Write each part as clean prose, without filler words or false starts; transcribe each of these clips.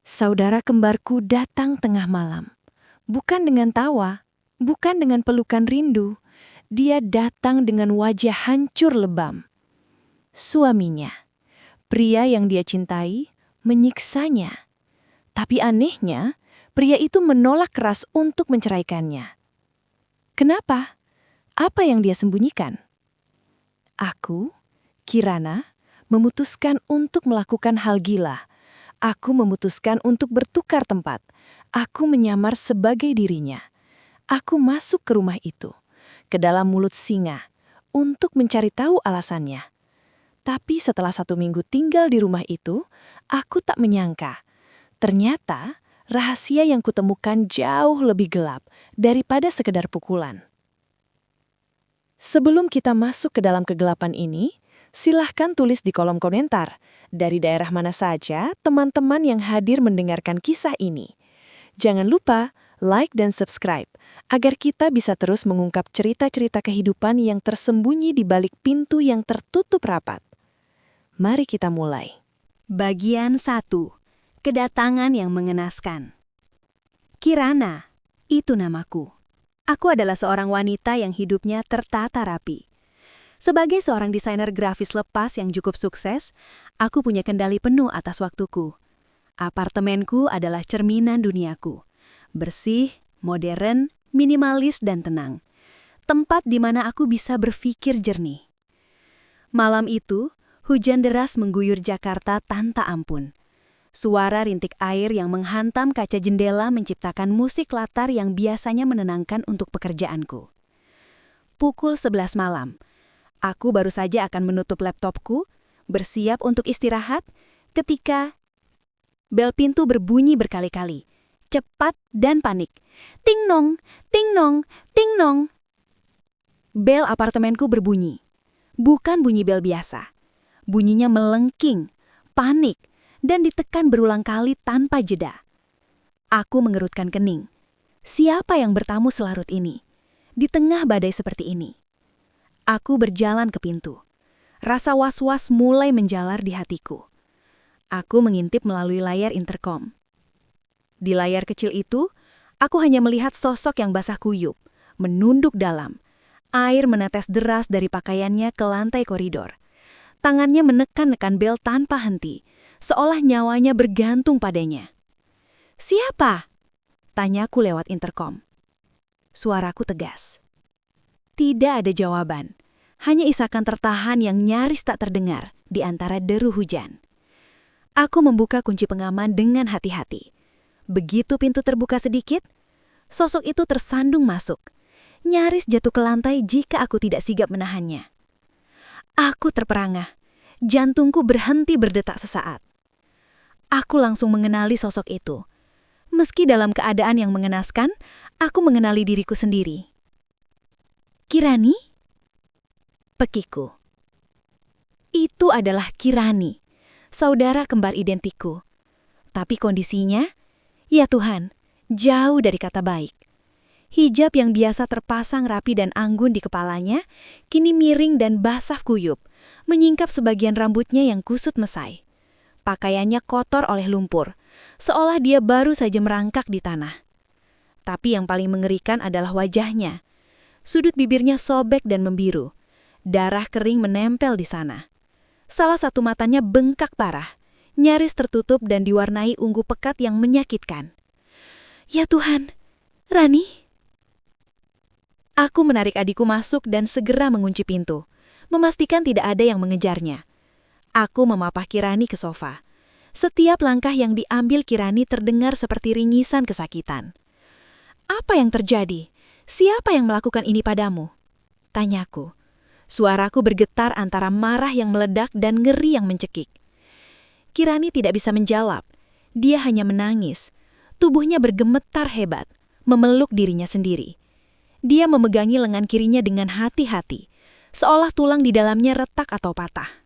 Saudara kembarku datang tengah malam. Bukan dengan tawa, bukan dengan pelukan rindu. Dia datang dengan wajah hancur lebam. Suaminya, pria yang dia cintai, menyiksanya. Tapi anehnya, pria itu menolak keras untuk menceraikannya. Kenapa? Apa yang dia sembunyikan? Aku, Kirana, memutuskan untuk melakukan hal gila. Aku memutuskan untuk bertukar tempat. Aku menyamar sebagai dirinya. Aku masuk ke rumah itu, ke dalam mulut singa, untuk mencari tahu alasannya. Tapi setelah 1 minggu tinggal di rumah itu, aku tak menyangka. Ternyata, rahasia yang kutemukan jauh lebih gelap daripada sekedar pukulan. Sebelum kita masuk ke dalam kegelapan ini, silahkan tulis di kolom komentar dari daerah mana saja teman-teman yang hadir mendengarkan kisah ini. Jangan lupa like dan subscribe agar kita bisa terus mengungkap cerita-cerita kehidupan yang tersembunyi di balik pintu yang tertutup rapat. Mari kita mulai. Bagian 1. Kedatangan yang mengenaskan. Kirana, itu namaku. Aku adalah seorang wanita yang hidupnya tertata rapi. Sebagai seorang desainer grafis lepas yang cukup sukses, aku punya kendali penuh atas waktuku. Apartemenku adalah cerminan duniaku. Bersih, modern, minimalis dan tenang. Tempat di mana aku bisa berpikir jernih. Malam itu, hujan deras mengguyur Jakarta tanpa ampun. Suara rintik air yang menghantam kaca jendela menciptakan musik latar yang biasanya menenangkan untuk pekerjaanku. Pukul 11 malam. Aku baru saja akan menutup laptopku, bersiap untuk istirahat, ketika bel pintu berbunyi berkali-kali, cepat dan panik. Ting nong, ting nong, ting nong. Bel apartemenku berbunyi. Bukan bunyi bel biasa. Bunyinya melengking, panik, dan ditekan berulang kali tanpa jeda. Aku mengerutkan kening. Siapa yang bertamu selarut ini? Di tengah badai seperti ini. Aku berjalan ke pintu. Rasa was-was mulai menjalar di hatiku. Aku mengintip melalui layar intercom. Di layar kecil itu, aku hanya melihat sosok yang basah kuyup, menunduk dalam. Air menetes deras dari pakaiannya ke lantai koridor. Tangannya menekan-nekan bel tanpa henti, seolah nyawanya bergantung padanya. "Siapa?" tanyaku lewat intercom. Suaraku tegas. Tidak ada jawaban, hanya isakan tertahan yang nyaris tak terdengar di antara deru hujan. Aku membuka kunci pengaman dengan hati-hati. Begitu pintu terbuka sedikit, sosok itu tersandung masuk, nyaris jatuh ke lantai jika aku tidak sigap menahannya. Aku terperangah, jantungku berhenti berdetak sesaat. Aku langsung mengenali sosok itu. Meski dalam keadaan yang mengenaskan, aku mengenali diriku sendiri. "Kirani?" Pekiku. Itu adalah Kirani, saudara kembar identikku. Tapi kondisinya, ya Tuhan, jauh dari kata baik. Hijab yang biasa terpasang rapi dan anggun di kepalanya, kini miring dan basah kuyup, menyingkap sebagian rambutnya yang kusut mesai. Pakaiannya kotor oleh lumpur, seolah dia baru saja merangkak di tanah. Tapi yang paling mengerikan adalah wajahnya. Sudut bibirnya sobek dan membiru. Darah kering menempel di sana. Salah satu matanya bengkak parah, nyaris tertutup dan diwarnai ungu pekat yang menyakitkan. Ya Tuhan, Rani? Aku menarik adikku masuk dan segera mengunci pintu, memastikan tidak ada yang mengejarnya. Aku memapah Kirani ke sofa. Setiap langkah yang diambil Kirani terdengar seperti ringisan kesakitan. "Apa yang terjadi? Siapa yang melakukan ini padamu?" tanyaku. Suaraku bergetar antara marah yang meledak dan ngeri yang mencekik. Kirani tidak bisa menjawab. Dia hanya menangis. Tubuhnya bergemetar hebat, memeluk dirinya sendiri. Dia memegangi lengan kirinya dengan hati-hati, seolah tulang di dalamnya retak atau patah.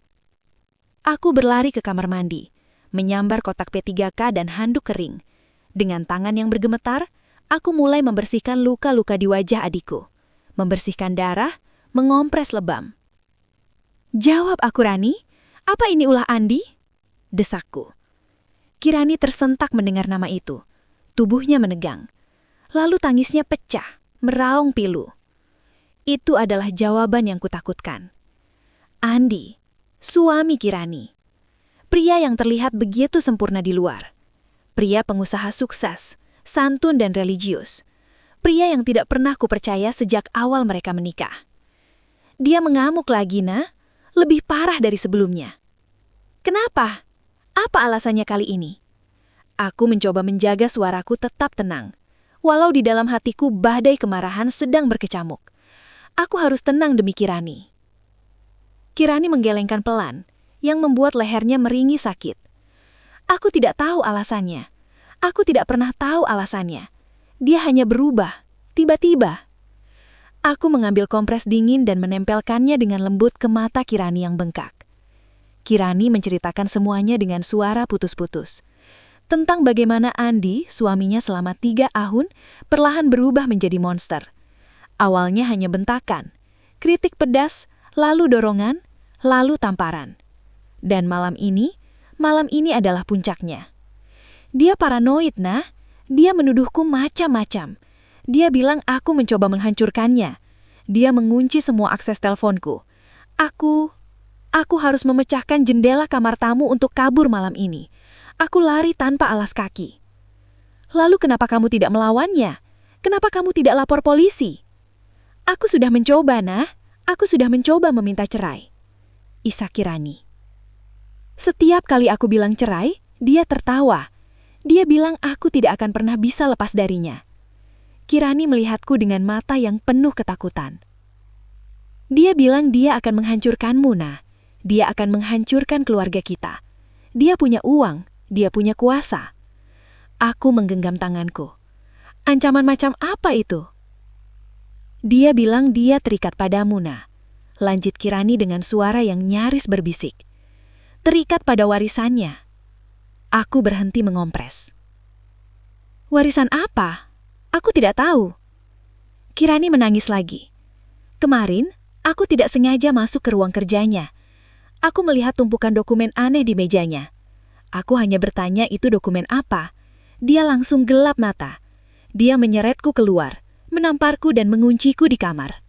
Aku berlari ke kamar mandi, menyambar kotak P3K dan handuk kering. Dengan tangan yang bergemetar, aku mulai membersihkan luka-luka di wajah adikku. Membersihkan darah, mengompres lebam. "Jawab aku, Rani. Apa ini ulah Andi?" desakku. Kirani tersentak mendengar nama itu. Tubuhnya menegang. Lalu tangisnya pecah, meraung pilu. Itu adalah jawaban yang kutakutkan. Andi, suami Kirani. Pria yang terlihat begitu sempurna di luar. Pria pengusaha sukses, santun dan religius. Pria yang tidak pernah kupercaya sejak awal mereka menikah. Dia mengamuk lagi, Nah. Lebih parah dari sebelumnya. Kenapa? Apa alasannya kali ini? Aku mencoba menjaga suaraku tetap tenang. Walau di dalam hatiku badai kemarahan sedang berkecamuk. Aku harus tenang demi Kirani. Kirani menggelengkan pelan, yang membuat lehernya meringis sakit. Aku tidak tahu alasannya. Aku tidak pernah tahu alasannya. Dia hanya berubah, tiba-tiba. Aku mengambil kompres dingin dan menempelkannya dengan lembut ke mata Kirani yang bengkak. Kirani menceritakan semuanya dengan suara putus-putus. Tentang bagaimana Andi, suaminya selama 3 tahun, perlahan berubah menjadi monster. Awalnya hanya bentakan, kritik pedas, lalu dorongan, lalu tamparan. Dan malam ini adalah puncaknya. Dia paranoid, Nah. Dia menuduhku macam-macam. Dia bilang aku mencoba menghancurkannya. Dia mengunci semua akses teleponku. Aku harus memecahkan jendela kamar tamu untuk kabur malam ini. Aku lari tanpa alas kaki. Lalu kenapa kamu tidak melawannya? Kenapa kamu tidak lapor polisi? Aku sudah mencoba, Nah. Aku sudah mencoba meminta cerai. Isak Kirani. Setiap kali aku bilang cerai, dia tertawa. Dia bilang aku tidak akan pernah bisa lepas darinya. Kirani melihatku dengan mata yang penuh ketakutan. Dia bilang dia akan menghancurkanmu, Nah. Dia akan menghancurkan keluarga kita. Dia punya uang, dia punya kuasa. Aku menggenggam tanganku. Ancaman macam apa itu? Dia bilang dia terikat padamu, Nah. Lanjut Kirani dengan suara yang nyaris berbisik. Terikat pada warisannya. Aku berhenti mengompres. Warisan apa? Aku tidak tahu. Kirani menangis lagi. Kemarin, aku tidak sengaja masuk ke ruang kerjanya. Aku melihat tumpukan dokumen aneh di mejanya. Aku hanya bertanya itu dokumen apa. Dia langsung gelap mata. Dia menyeretku keluar, menamparku dan mengunciku di kamar.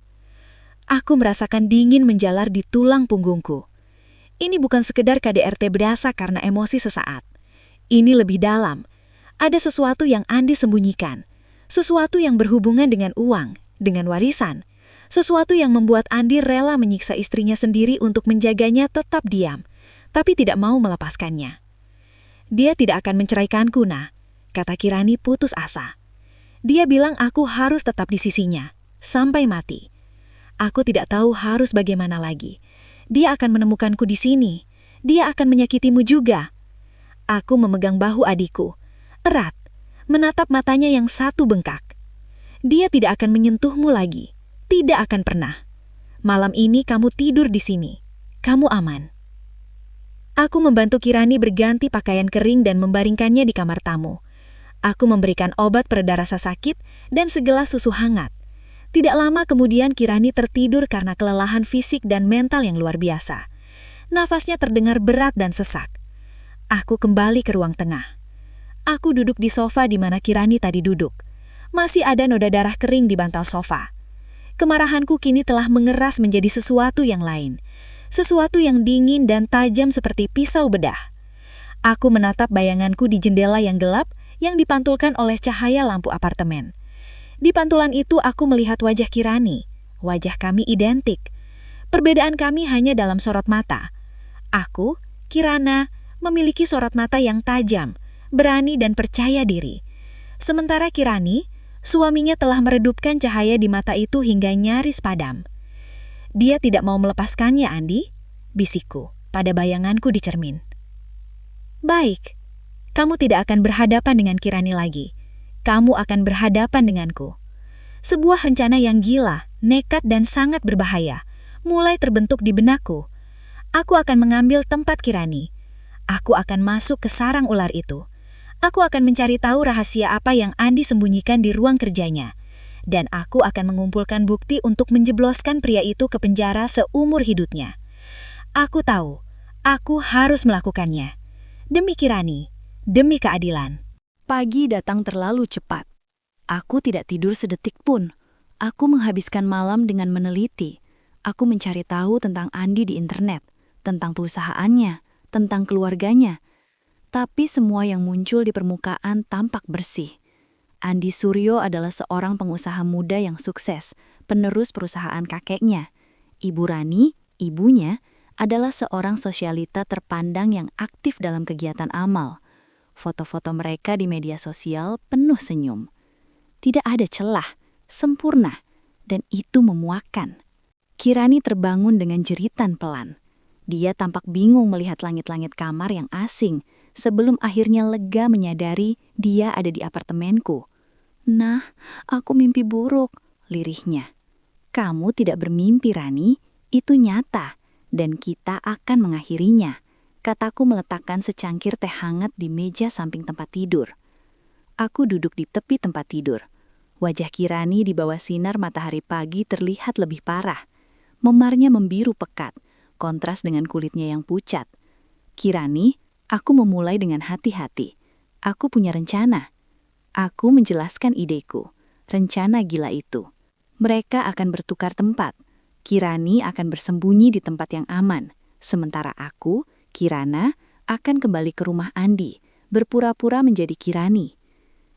Aku merasakan dingin menjalar di tulang punggungku. Ini bukan sekedar KDRT berasa karena emosi sesaat. Ini lebih dalam. Ada sesuatu yang Andi sembunyikan. Sesuatu yang berhubungan dengan uang, dengan warisan. Sesuatu yang membuat Andi rela menyiksa istrinya sendiri untuk menjaganya tetap diam, tapi tidak mau melepaskannya. Dia tidak akan menceraikanku, Nah, kata Kirani putus asa. Dia bilang aku harus tetap di sisinya, sampai mati. Aku tidak tahu harus bagaimana lagi. Dia akan menemukanku di sini. Dia akan menyakitimu juga. Aku memegang bahu adikku, erat, menatap matanya yang satu bengkak. Dia tidak akan menyentuhmu lagi. Tidak akan pernah. Malam ini kamu tidur di sini. Kamu aman. Aku membantu Kirani berganti pakaian kering dan membaringkannya di kamar tamu. Aku memberikan obat pereda rasa sakit dan segelas susu hangat. Tidak lama kemudian Kirani tertidur karena kelelahan fisik dan mental yang luar biasa. Nafasnya terdengar berat dan sesak. Aku kembali ke ruang tengah. Aku duduk di sofa di mana Kirani tadi duduk. Masih ada noda darah kering di bantal sofa. Kemarahanku kini telah mengeras menjadi sesuatu yang lain. Sesuatu yang dingin dan tajam seperti pisau bedah. Aku menatap bayanganku di jendela yang gelap yang dipantulkan oleh cahaya lampu apartemen. Di pantulan itu aku melihat wajah Kirani. Wajah kami identik. Perbedaan kami hanya dalam sorot mata. Aku, Kirana, memiliki sorot mata yang tajam, berani dan percaya diri. Sementara Kirani, suaminya telah meredupkan cahaya di mata itu hingga nyaris padam. Dia tidak mau melepaskannya, Andi, bisikku pada bayanganku di cermin. Baik, kamu tidak akan berhadapan dengan Kirani lagi. Kamu akan berhadapan denganku. Sebuah rencana yang gila, nekat dan sangat berbahaya, mulai terbentuk di benakku. Aku akan mengambil tempat Kirani. Aku akan masuk ke sarang ular itu. Aku akan mencari tahu rahasia apa yang Andi sembunyikan di ruang kerjanya. Dan aku akan mengumpulkan bukti untuk menjebloskan pria itu ke penjara seumur hidupnya. Aku tahu, aku harus melakukannya. Demi Kirani, Demi keadilan. Pagi datang terlalu cepat. Aku tidak tidur sedetik pun. Aku menghabiskan malam dengan meneliti. Aku mencari tahu tentang Andi di internet, tentang perusahaannya, tentang keluarganya. Tapi semua yang muncul di permukaan tampak bersih. Andi Suryo adalah seorang pengusaha muda yang sukses, penerus perusahaan kakeknya. Ibu Rani, ibunya, adalah seorang sosialita terpandang yang aktif dalam kegiatan amal. Foto-foto mereka di media sosial penuh senyum. Tidak ada celah, sempurna, dan itu memuakkan. Kirani terbangun dengan jeritan pelan. Dia tampak bingung melihat langit-langit kamar yang asing, sebelum akhirnya lega menyadari dia ada di apartemenku. Nah, aku mimpi buruk, lirihnya. Kamu tidak bermimpi, Rani, itu nyata, dan kita akan mengakhirinya. Kataku meletakkan secangkir teh hangat di meja samping tempat tidur. Aku duduk di tepi tempat tidur. Wajah Kirani di bawah sinar matahari pagi terlihat lebih parah. Memarnya membiru pekat, kontras dengan kulitnya yang pucat. Kirani, aku memulai dengan hati-hati. Aku punya rencana. Aku menjelaskan ideku. Rencana gila itu. Mereka akan bertukar tempat. Kirani akan bersembunyi di tempat yang aman. Sementara aku, Kirana, akan kembali ke rumah Andi, berpura-pura menjadi Kirani.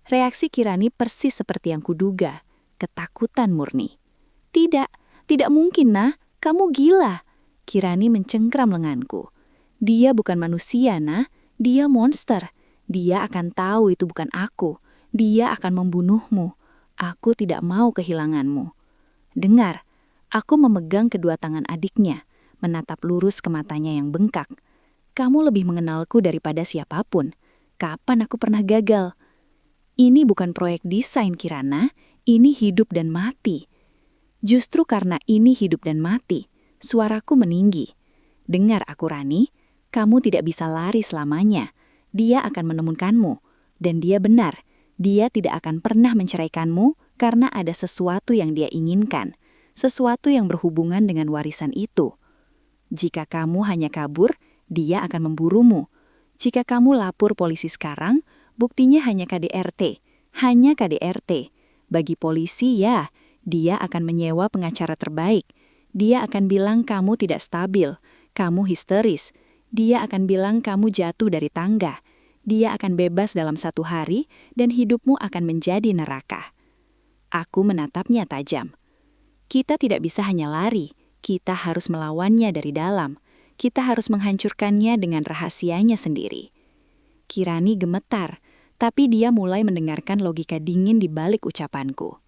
Reaksi Kirani persis seperti yang kuduga, ketakutan murni. Tidak mungkin, Nah, kamu gila. Kirani mencengkram lenganku. Dia bukan manusia, Nah, dia monster. Dia akan tahu itu bukan aku. Dia akan membunuhmu. Aku tidak mau kehilanganmu. Dengar, aku memegang kedua tangan adiknya, menatap lurus ke matanya yang bengkak. Kamu lebih mengenalku daripada siapapun. Kapan aku pernah gagal? Ini bukan proyek desain, Kirana. Ini hidup dan mati. Justru karena ini hidup dan mati, suaraku meninggi. Dengar aku, Rani. Kamu tidak bisa lari selamanya. Dia akan menemukanmu. Dan dia benar. Dia tidak akan pernah menceraikanmu karena ada sesuatu yang dia inginkan. Sesuatu yang berhubungan dengan warisan itu. Jika kamu hanya kabur, dia akan memburumu. Jika kamu lapor polisi sekarang, buktinya hanya KDRT. Hanya KDRT. Bagi polisi, ya, dia akan menyewa pengacara terbaik. Dia akan bilang kamu tidak stabil, kamu histeris. Dia akan bilang kamu jatuh dari tangga. Dia akan bebas dalam 1 hari dan hidupmu akan menjadi neraka. Aku menatapnya tajam. Kita tidak bisa hanya lari. Kita harus melawannya dari dalam. Kita harus menghancurkannya dengan rahasianya sendiri. Kirani gemetar, tapi dia mulai mendengarkan logika dingin di balik ucapanku.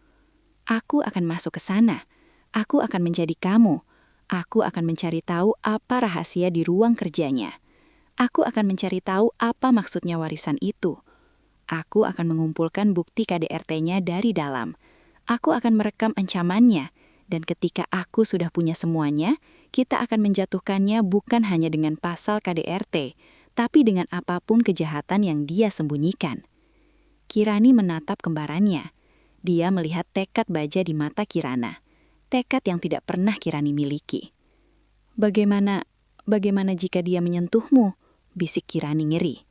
Aku akan masuk ke sana. Aku akan menjadi kamu. Aku akan mencari tahu apa rahasia di ruang kerjanya. Aku akan mencari tahu apa maksudnya warisan itu. Aku akan mengumpulkan bukti KDRT-nya dari dalam. Aku akan merekam ancamannya. Dan ketika aku sudah punya semuanya, kita akan menjatuhkannya bukan hanya dengan pasal KDRT, tapi dengan apapun kejahatan yang dia sembunyikan. Kirani menatap kembarannya. Dia melihat tekad baja di mata Kirana. Tekad yang tidak pernah Kirani miliki. Bagaimana jika dia menyentuhmu? Bisik Kirani ngeri.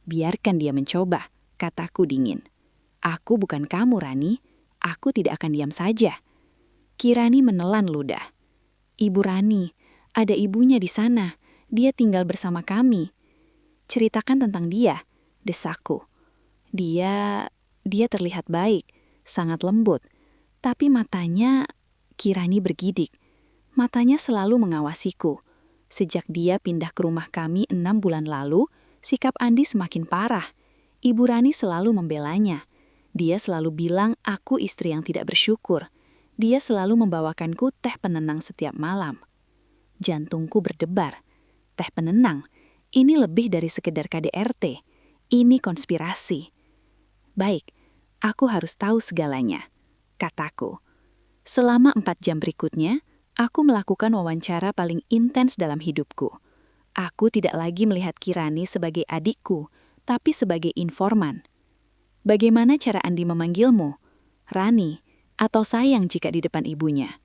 Biarkan dia mencoba, kataku dingin. Aku bukan kamu, Rani. Aku tidak akan diam saja. Kirani menelan ludah. Ibu Rani, ada ibunya di sana. Dia tinggal bersama kami. Ceritakan tentang dia, desaku. Dia terlihat baik, sangat lembut. Tapi matanya, Kirani bergidik. Matanya selalu mengawasiku. Sejak dia pindah ke rumah kami 6 bulan lalu, sikap Andi semakin parah. Ibu Rani selalu membelanya. Dia selalu bilang aku istri yang tidak bersyukur. Dia selalu membawakanku teh penenang setiap malam. Jantungku berdebar. Teh penenang, ini lebih dari sekedar KDRT. Ini konspirasi. Baik, aku harus tahu segalanya, kataku. Selama 4 jam berikutnya, aku melakukan wawancara paling intens dalam hidupku. Aku tidak lagi melihat Kirani sebagai adikku, tapi sebagai informan. Bagaimana cara Andi memanggilmu? Rani, atau sayang jika di depan ibunya?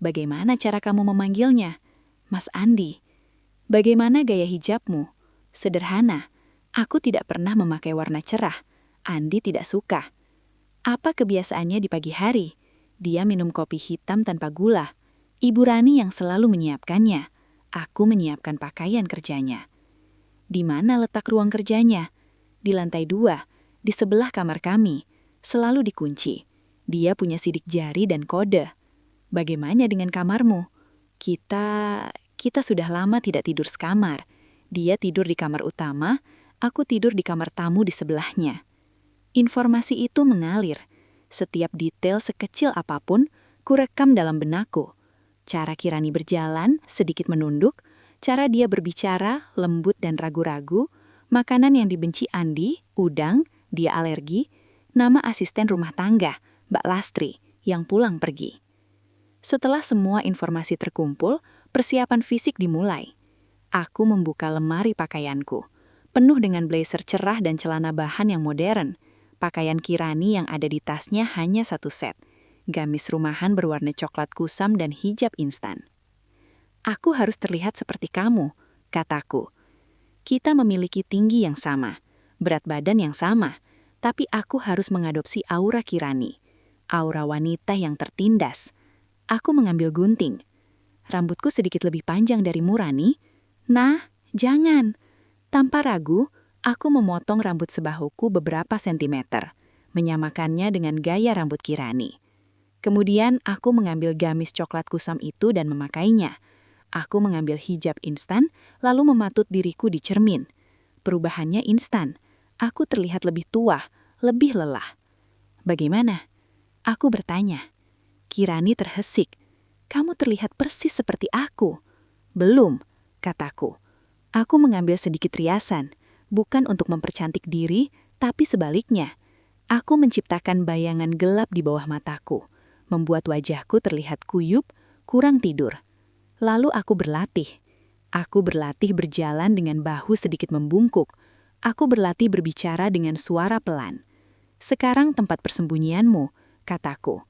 Bagaimana cara kamu memanggilnya? Mas Andi. Bagaimana gaya hijabmu? Sederhana. Aku tidak pernah memakai warna cerah. Andi tidak suka. Apa kebiasaannya di pagi hari? Dia minum kopi hitam tanpa gula. Ibu Rani yang selalu menyiapkannya. Aku menyiapkan pakaian kerjanya. Di mana letak ruang kerjanya? Di lantai 2, di sebelah kamar kami. Selalu dikunci. Dia punya sidik jari dan kode. Bagaimana dengan kamarmu? Kita sudah lama tidak tidur sekamar. Dia tidur di kamar utama, aku tidur di kamar tamu di sebelahnya. Informasi itu mengalir. Setiap detail sekecil apapun, kurekam dalam benakku. Cara Kirani berjalan, sedikit menunduk, cara dia berbicara, lembut dan ragu-ragu, makanan yang dibenci Andi, udang, dia alergi, nama asisten rumah tangga, Mbak Lastri, yang pulang pergi. Setelah semua informasi terkumpul, persiapan fisik dimulai. Aku membuka lemari pakaianku, penuh dengan blazer cerah dan celana bahan yang modern. Pakaian Kirani yang ada di tasnya hanya satu set, gamis rumahan berwarna coklat kusam dan hijab instan. Aku harus terlihat seperti kamu, kataku. Kita memiliki tinggi yang sama, berat badan yang sama, tapi aku harus mengadopsi aura Kirani, aura wanita yang tertindas. Aku mengambil gunting. Rambutku sedikit lebih panjang dari Rani. Nah, jangan. Tanpa ragu, aku memotong rambut sebahuku beberapa sentimeter, menyamakannya dengan gaya rambut Kirani. Kemudian aku mengambil gamis coklat kusam itu dan memakainya. Aku mengambil hijab instan, lalu mematut diriku di cermin. Perubahannya instan. Aku terlihat lebih tua, lebih lelah. Bagaimana? Aku bertanya. Kirani terhesik. Kamu terlihat persis seperti aku. Belum, kataku. Aku mengambil sedikit riasan, bukan untuk mempercantik diri, tapi sebaliknya. Aku menciptakan bayangan gelap di bawah mataku, membuat wajahku terlihat kuyup, kurang tidur. Lalu aku berlatih. Aku berlatih berjalan dengan bahu sedikit membungkuk. Aku berlatih berbicara dengan suara pelan. Sekarang tempat persembunyianmu, kataku.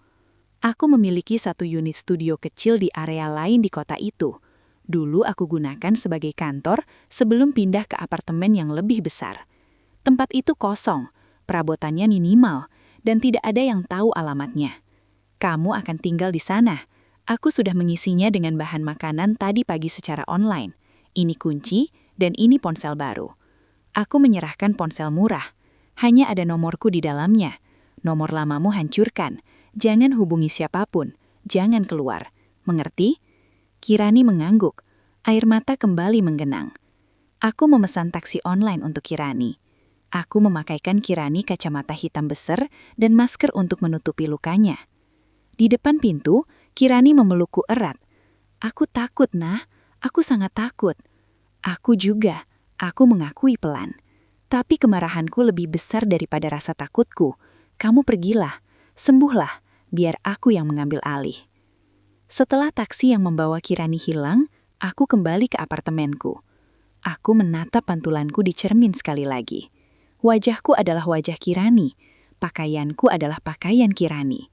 Aku memiliki satu unit studio kecil di area lain di kota itu. Dulu aku gunakan sebagai kantor sebelum pindah ke apartemen yang lebih besar. Tempat itu kosong, perabotannya minimal, dan tidak ada yang tahu alamatnya. Kamu akan tinggal di sana. Aku sudah mengisinya dengan bahan makanan tadi pagi secara online. Ini kunci, dan ini ponsel baru. Aku menyerahkan ponsel murah. Hanya ada nomorku di dalamnya. Nomor lamamu hancurkan. Jangan hubungi siapapun, jangan keluar. Mengerti? Kirani mengangguk. Air mata kembali menggenang. Aku memesan taksi online untuk Kirani. Aku memakaikan Kirani kacamata hitam besar dan masker untuk menutupi lukanya. Di depan pintu, Kirani memelukku erat. Aku takut, nah. Aku sangat takut. Aku juga. Aku mengakui pelan. Tapi kemarahanku lebih besar daripada rasa takutku. Kamu pergilah. Sembuhlah. Biar aku yang mengambil alih. Setelah taksi yang membawa Kirani hilang, aku kembali ke apartemenku. Aku menatap pantulanku di cermin sekali lagi. Wajahku adalah wajah Kirani. Pakaianku adalah pakaian Kirani.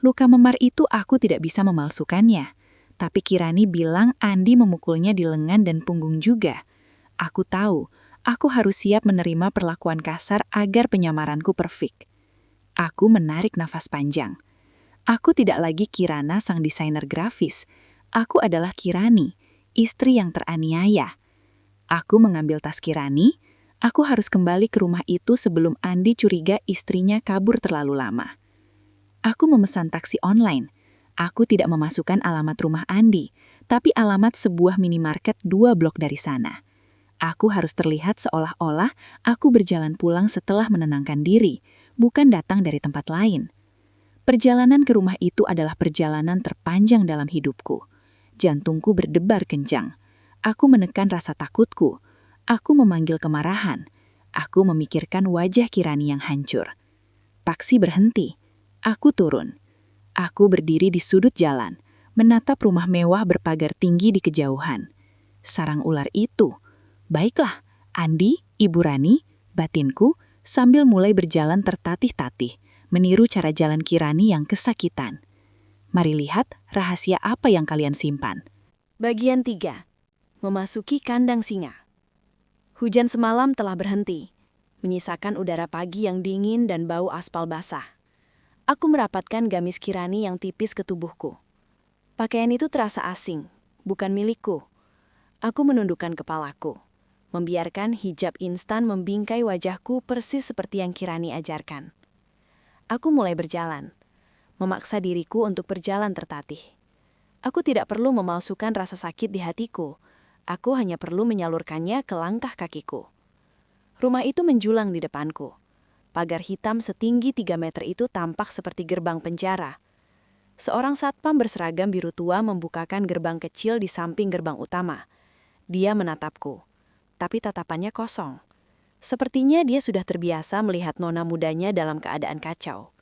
Luka memar itu aku tidak bisa memalsukannya. Tapi Kirani bilang Andi memukulnya di lengan dan punggung juga. Aku tahu, aku harus siap menerima perlakuan kasar agar penyamaranku perfect. Aku menarik nafas panjang. Aku tidak lagi Kirana sang desainer grafis. Aku adalah Kirani, istri yang teraniaya. Aku mengambil tas Kirani. Aku harus kembali ke rumah itu sebelum Andi curiga istrinya kabur terlalu lama. Aku memesan taksi online. Aku tidak memasukkan alamat rumah Andi, tapi alamat sebuah minimarket 2 blok dari sana. Aku harus terlihat seolah-olah aku berjalan pulang setelah menenangkan diri, bukan datang dari tempat lain. Perjalanan ke rumah itu adalah perjalanan terpanjang dalam hidupku. Jantungku berdebar kencang. Aku menekan rasa takutku. Aku memanggil kemarahan. Aku memikirkan wajah Kirani yang hancur. Taksi berhenti. Aku turun. Aku berdiri di sudut jalan, menatap rumah mewah berpagar tinggi di kejauhan. Sarang ular itu. Baiklah, Andi, Ibu Rani, batinku, sambil mulai berjalan tertatih-tatih, meniru cara jalan Kirani yang kesakitan. Mari lihat rahasia apa yang kalian simpan. Bagian 3. Memasuki kandang singa. Hujan semalam telah berhenti, menyisakan udara pagi yang dingin dan bau aspal basah. Aku merapatkan gamis Kirani yang tipis ke tubuhku. Pakaian itu terasa asing, bukan milikku. Aku menundukkan kepalaku, membiarkan hijab instan membingkai wajahku persis seperti yang Kirani ajarkan. Aku mulai berjalan, memaksa diriku untuk berjalan tertatih. Aku tidak perlu memalsukan rasa sakit di hatiku. Aku hanya perlu menyalurkannya ke langkah kakiku. Rumah itu menjulang di depanku. Pagar hitam setinggi 3 meter itu tampak seperti gerbang penjara. Seorang satpam berseragam biru tua membukakan gerbang kecil di samping gerbang utama. Dia menatapku, tapi tatapannya kosong. Sepertinya dia sudah terbiasa melihat nona mudanya dalam keadaan kacau.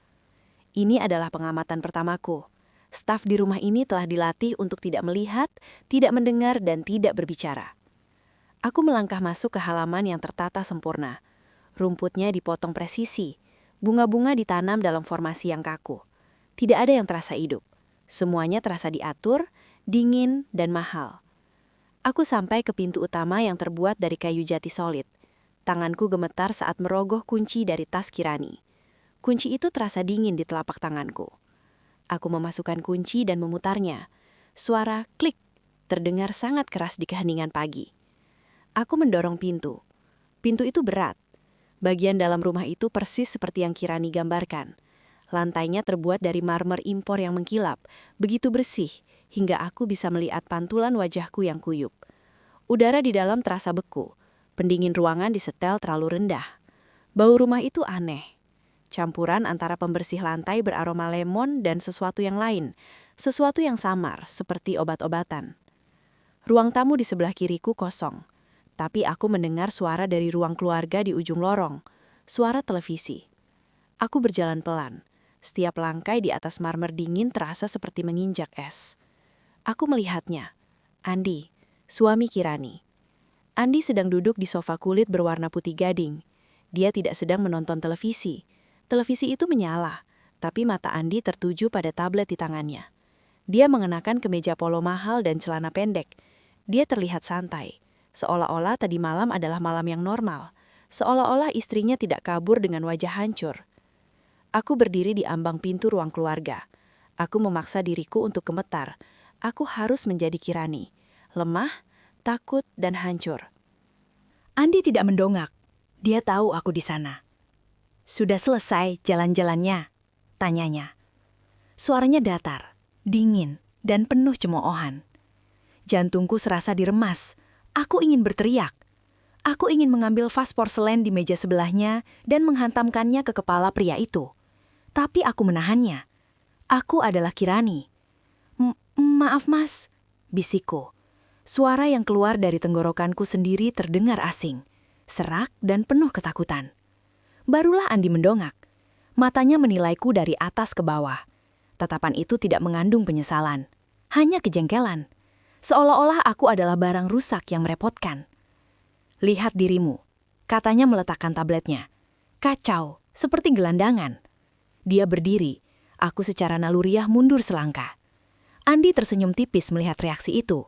Ini adalah pengamatan pertamaku. Staf di rumah ini telah dilatih untuk tidak melihat, tidak mendengar, dan tidak berbicara. Aku melangkah masuk ke halaman yang tertata sempurna. Rumputnya dipotong presisi, bunga-bunga ditanam dalam formasi yang kaku. Tidak ada yang terasa hidup. Semuanya terasa diatur, dingin, dan mahal. Aku sampai ke pintu utama yang terbuat dari kayu jati solid. Tanganku gemetar saat merogoh kunci dari tas Kirani. Kunci itu terasa dingin di telapak tanganku. Aku memasukkan kunci dan memutarnya. Suara klik terdengar sangat keras di keheningan pagi. Aku mendorong pintu. Pintu itu berat. Bagian dalam rumah itu persis seperti yang Kirani gambarkan. Lantainya terbuat dari marmer impor yang mengkilap, begitu bersih, hingga aku bisa melihat pantulan wajahku yang kuyup. Udara di dalam terasa beku. Pendingin ruangan disetel terlalu rendah. Bau rumah itu aneh. Campuran antara pembersih lantai beraroma lemon dan sesuatu yang lain. Sesuatu yang samar, seperti obat-obatan. Ruang tamu di sebelah kiriku kosong. Tapi aku mendengar suara dari ruang keluarga di ujung lorong. Suara televisi. Aku berjalan pelan. Setiap langkah di atas marmer dingin terasa seperti menginjak es. Aku melihatnya. Andi, suami Kirani. Andi sedang duduk di sofa kulit berwarna putih gading. Dia tidak sedang menonton televisi. Televisi itu menyala, tapi mata Andi tertuju pada tablet di tangannya. Dia mengenakan kemeja polo mahal dan celana pendek. Dia terlihat santai, seolah-olah tadi malam adalah malam yang normal. Seolah-olah istrinya tidak kabur dengan wajah hancur. Aku berdiri di ambang pintu ruang keluarga. Aku memaksa diriku untuk gemetar. Aku harus menjadi Kirani. Lemah, takut, dan hancur. Andi tidak mendongak. Dia tahu aku di sana. Sudah selesai jalan-jalannya? Tanyanya. Suaranya datar, dingin, dan penuh cemoohan. Jantungku serasa diremas. Aku ingin berteriak. Aku ingin mengambil vas porselen di meja sebelahnya dan menghantamkannya ke kepala pria itu. Tapi aku menahannya. Aku adalah Kirani. Maaf mas, bisikku. Suara yang keluar dari tenggorokanku sendiri terdengar asing, serak dan penuh ketakutan. Barulah Andi mendongak. Matanya menilaiku dari atas ke bawah. Tatapan itu tidak mengandung penyesalan, hanya kejengkelan. Seolah-olah aku adalah barang rusak yang merepotkan. Lihat dirimu, katanya meletakkan tabletnya. Kacau, seperti gelandangan. Dia berdiri, aku secara naluriah mundur selangkah. Andi tersenyum tipis melihat reaksi itu.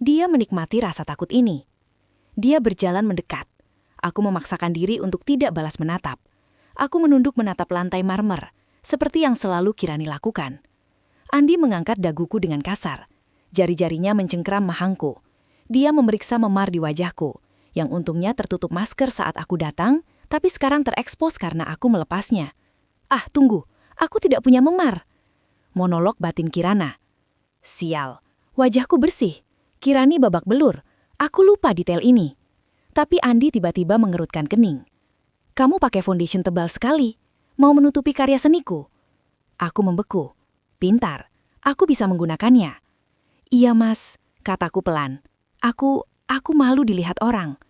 Dia menikmati rasa takut ini. Dia berjalan mendekat. Aku memaksakan diri untuk tidak balas menatap. Aku menunduk menatap lantai marmer, seperti yang selalu Kirani lakukan. Andi mengangkat daguku dengan kasar. Jari-jarinya mencengkeram mahangku. Dia memeriksa memar di wajahku, yang untungnya tertutup masker saat aku datang, tapi sekarang terekspos karena aku melepasnya. Ah, tunggu, aku tidak punya memar. Monolog batin Kirana. Sial, wajahku bersih. Kirani babak belur. Aku lupa detail ini. Tapi Andi tiba-tiba mengerutkan kening. Kamu pakai foundation tebal sekali. Mau menutupi karya seniku? Aku membeku. Pintar. Aku bisa menggunakannya. Iya mas, kataku pelan. Aku malu dilihat orang.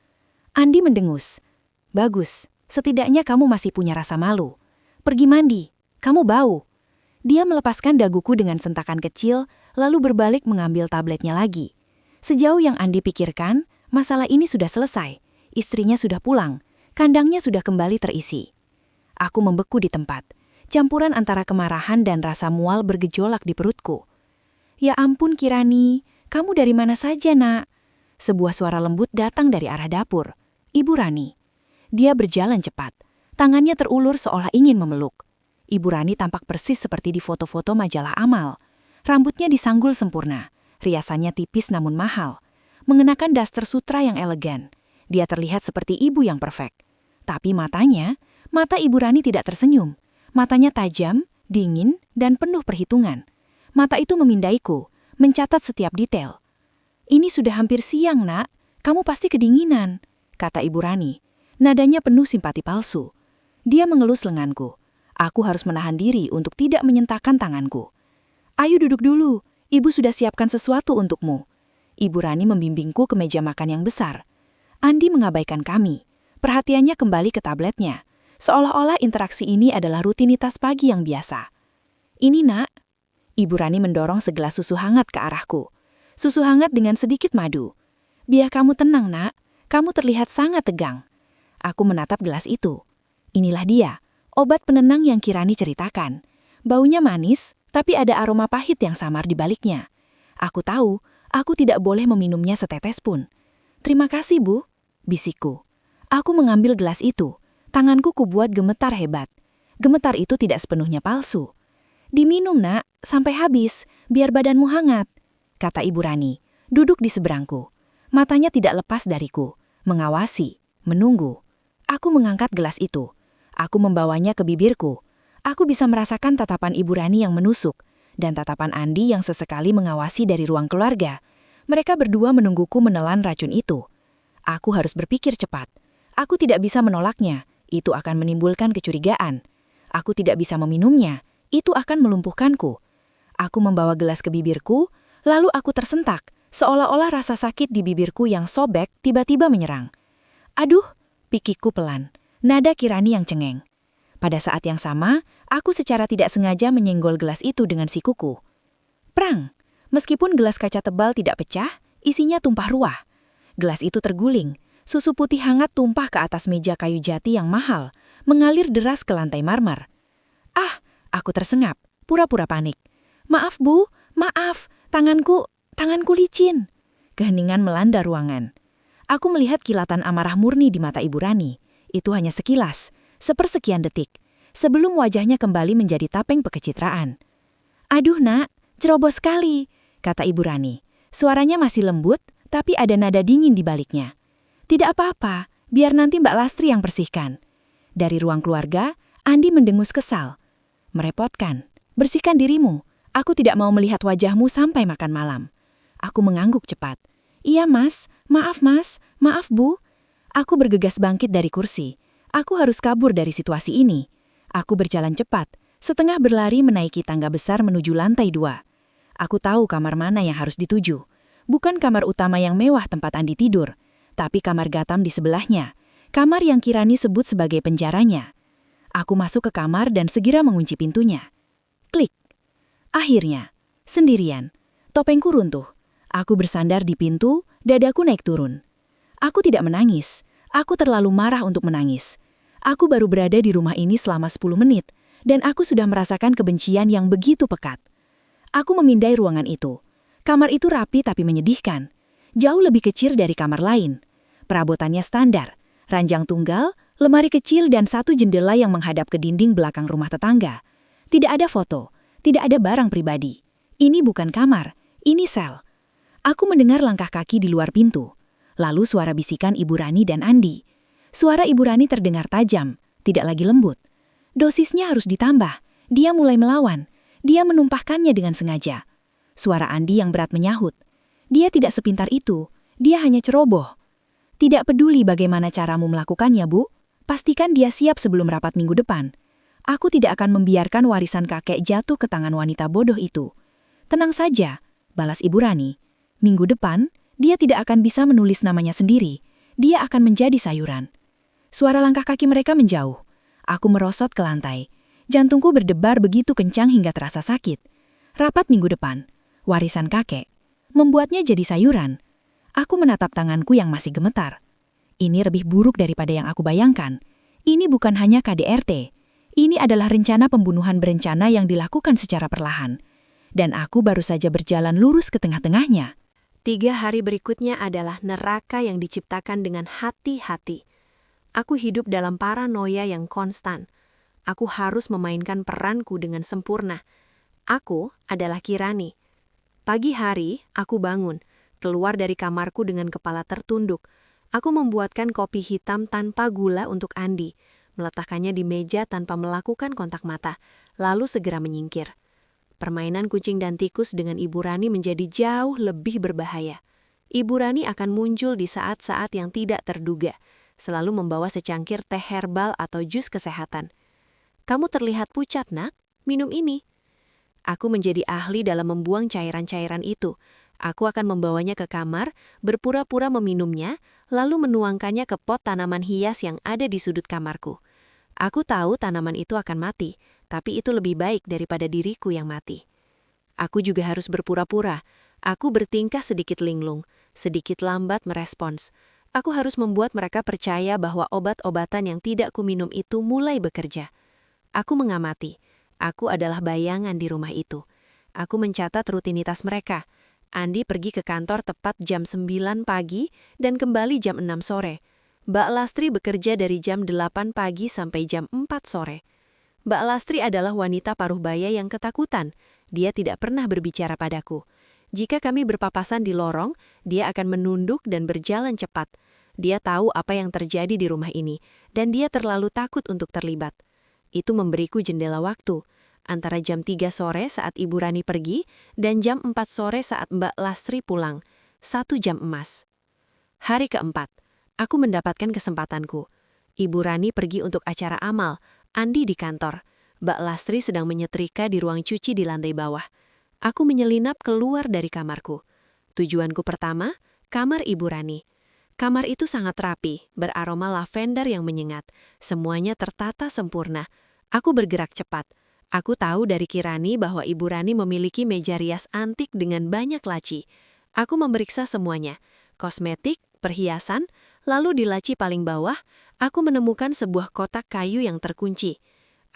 Andi mendengus. Bagus, setidaknya kamu masih punya rasa malu. Pergi mandi, kamu bau. Dia melepaskan daguku dengan sentakan kecil, lalu berbalik mengambil tabletnya lagi. Sejauh yang Andi pikirkan, masalah ini sudah selesai. Istrinya sudah pulang, kandangnya sudah kembali terisi. Aku membeku di tempat. Campuran antara kemarahan dan rasa mual bergejolak di perutku. Ya ampun Kirani, kamu dari mana saja nak? Sebuah suara lembut datang dari arah dapur. Ibu Rani. Dia berjalan cepat. Tangannya terulur seolah ingin memeluk. Ibu Rani tampak persis seperti di foto-foto majalah Amal. Rambutnya disanggul sempurna. Riasannya tipis namun mahal. Mengenakan daster sutra yang elegan. Dia terlihat seperti ibu yang perfect. Tapi mata Ibu Rani tidak tersenyum. Matanya tajam, dingin, dan penuh perhitungan. Mata itu memindaiku, mencatat setiap detail. "Ini sudah hampir siang, Nak. Kamu pasti kedinginan," kata Ibu Rani. Nadanya penuh simpati palsu. Dia mengelus lenganku. Aku harus menahan diri untuk tidak menyentakkan tanganku. "Ayo duduk dulu, Ibu sudah siapkan sesuatu untukmu." Ibu Rani membimbingku ke meja makan yang besar. Andi mengabaikan kami. Perhatiannya kembali ke tabletnya. Seolah-olah interaksi ini adalah rutinitas pagi yang biasa. "Ini, Nak." Ibu Rani mendorong segelas susu hangat ke arahku. Susu hangat dengan sedikit madu. "Biar kamu tenang, Nak. Kamu terlihat sangat tegang." Aku menatap gelas itu. Inilah dia, obat penenang yang Kirani ceritakan. Baunya manis, tapi ada aroma pahit yang samar di baliknya. Aku tahu, aku tidak boleh meminumnya setetes pun. "Terima kasih, Bu," bisikku. Aku mengambil gelas itu. Tanganku kubuat gemetar hebat. Gemetar itu tidak sepenuhnya palsu. "Diminum, Nak, sampai habis, biar badanmu hangat," kata Ibu Rani, duduk di seberangku. Matanya tidak lepas dariku, mengawasi, menunggu. Aku mengangkat gelas itu. Aku membawanya ke bibirku. Aku bisa merasakan tatapan Ibu Rani yang menusuk, dan tatapan Andi yang sesekali mengawasi dari ruang keluarga. Mereka berdua menungguku menelan racun itu. Aku harus berpikir cepat. Aku tidak bisa menolaknya, itu akan menimbulkan kecurigaan. Aku tidak bisa meminumnya, itu akan melumpuhkanku. Aku membawa gelas ke bibirku, lalu aku tersentak, seolah-olah rasa sakit di bibirku yang sobek tiba-tiba menyerang. "Aduh," pikirku pelan, nada Kirani yang cengeng. Pada saat yang sama, aku secara tidak sengaja menyenggol gelas itu dengan sikuku. Prang! Meskipun gelas kaca tebal tidak pecah, isinya tumpah ruah. Gelas itu terguling. Susu putih hangat tumpah ke atas meja kayu jati yang mahal, mengalir deras ke lantai marmer. "Ah!" Aku tersengap, pura-pura panik. "Maaf, Bu, maaf, tanganku licin." Keheningan melanda ruangan. Aku melihat kilatan amarah murni di mata Ibu Rani. Itu hanya sekilas, sepersekian detik, sebelum wajahnya kembali menjadi tapeng pekecitraan. "Aduh, Nak, ceroboh sekali," kata Ibu Rani. Suaranya masih lembut, tapi ada nada dingin di baliknya. "Tidak apa-apa, biar nanti Mbak Lastri yang bersihkan." Dari ruang keluarga, Andi mendengus kesal. "Merepotkan, bersihkan dirimu. Aku tidak mau melihat wajahmu sampai makan malam." Aku mengangguk cepat. "Iya, Mas. Maaf, Mas. Maaf, Bu." Aku bergegas bangkit dari kursi. Aku harus kabur dari situasi ini. Aku berjalan cepat, setengah berlari menaiki tangga besar menuju lantai 2. Aku tahu kamar mana yang harus dituju. Bukan kamar utama yang mewah tempat Andi tidur, tapi kamar Gatam di sebelahnya, kamar yang Kirani sebut sebagai penjaranya. Aku masuk ke kamar dan segera mengunci pintunya. Klik. Akhirnya, sendirian. Topengku runtuh. Aku bersandar di pintu, dadaku naik turun. Aku tidak menangis. Aku terlalu marah untuk menangis. Aku baru berada di rumah ini selama 10 menit, dan aku sudah merasakan kebencian yang begitu pekat. Aku memindai ruangan itu. Kamar itu rapi tapi menyedihkan. Jauh lebih kecil dari kamar lain. Perabotannya standar, ranjang tunggal, lemari kecil dan satu jendela yang menghadap ke dinding belakang rumah tetangga. Tidak ada foto, tidak ada barang pribadi. Ini bukan kamar, ini sel. Aku mendengar langkah kaki di luar pintu. Lalu suara bisikan Ibu Rani dan Andi. Suara Ibu Rani terdengar tajam, tidak lagi lembut. Dosisnya harus ditambah. Dia mulai melawan. Dia menumpahkannya dengan sengaja. Suara Andi yang berat menyahut. Dia tidak sepintar itu. Dia hanya ceroboh. "Tidak peduli bagaimana caramu melakukannya, Bu. Pastikan dia siap sebelum rapat minggu depan. Aku tidak akan membiarkan warisan kakek jatuh ke tangan wanita bodoh itu." "Tenang saja," balas Ibu Rani. "Minggu depan, dia tidak akan bisa menulis namanya sendiri. Dia akan menjadi sayuran." Suara langkah kaki mereka menjauh. Aku merosot ke lantai. Jantungku berdebar begitu kencang hingga terasa sakit. Rapat minggu depan. Warisan kakek. Membuatnya jadi sayuran. Aku menatap tanganku yang masih gemetar. Ini lebih buruk daripada yang aku bayangkan. Ini bukan hanya KDRT. Ini adalah rencana pembunuhan berencana yang dilakukan secara perlahan. Dan aku baru saja berjalan lurus ke tengah-tengahnya. 3 hari berikutnya adalah neraka yang diciptakan dengan hati-hati. Aku hidup dalam paranoia yang konstan. Aku harus memainkan peranku dengan sempurna. Aku adalah Kirani. Pagi hari, aku bangun, keluar dari kamarku dengan kepala tertunduk. Aku membuatkan kopi hitam tanpa gula untuk Andi, meletakkannya di meja tanpa melakukan kontak mata, lalu segera menyingkir. Permainan kucing dan tikus dengan Ibu Rani menjadi jauh lebih berbahaya. Ibu Rani akan muncul di saat-saat yang tidak terduga, selalu membawa secangkir teh herbal atau jus kesehatan. "Kamu terlihat pucat, Nak. Minum ini." Aku menjadi ahli dalam membuang cairan-cairan itu. Aku akan membawanya ke kamar, berpura-pura meminumnya, lalu menuangkannya ke pot tanaman hias yang ada di sudut kamarku. Aku tahu tanaman itu akan mati, tapi itu lebih baik daripada diriku yang mati. Aku juga harus berpura-pura. Aku bertingkah sedikit linglung, sedikit lambat merespons. Aku harus membuat mereka percaya bahwa obat-obatan yang tidak kuminum itu mulai bekerja. Aku mengamati. Aku adalah bayangan di rumah itu. Aku mencatat rutinitas mereka. Andi pergi ke kantor tepat jam 9 pagi dan kembali jam 6 sore. Mbak Lastri bekerja dari jam 8 pagi sampai jam 4 sore. Mbak Lastri adalah wanita paruh baya yang ketakutan. Dia tidak pernah berbicara padaku. Jika kami berpapasan di lorong, dia akan menunduk dan berjalan cepat. Dia tahu apa yang terjadi di rumah ini, dan dia terlalu takut untuk terlibat. Itu memberiku jendela waktu, antara jam 3 sore saat Ibu Rani pergi, dan jam 4 sore saat Mbak Lastri pulang. 1 jam emas. Hari keempat, aku mendapatkan kesempatanku. Ibu Rani pergi untuk acara amal, Andi di kantor. Mbak Lastri sedang menyetrika di ruang cuci di lantai bawah. Aku menyelinap keluar dari kamarku. Tujuanku pertama, kamar Ibu Rani. Kamar itu sangat rapi, beraroma lavender yang menyengat. Semuanya tertata sempurna. Aku bergerak cepat. Aku tahu dari Kirani bahwa Ibu Rani memiliki meja rias antik dengan banyak laci. Aku memeriksa semuanya. Kosmetik, perhiasan, lalu di laci paling bawah, aku menemukan sebuah kotak kayu yang terkunci.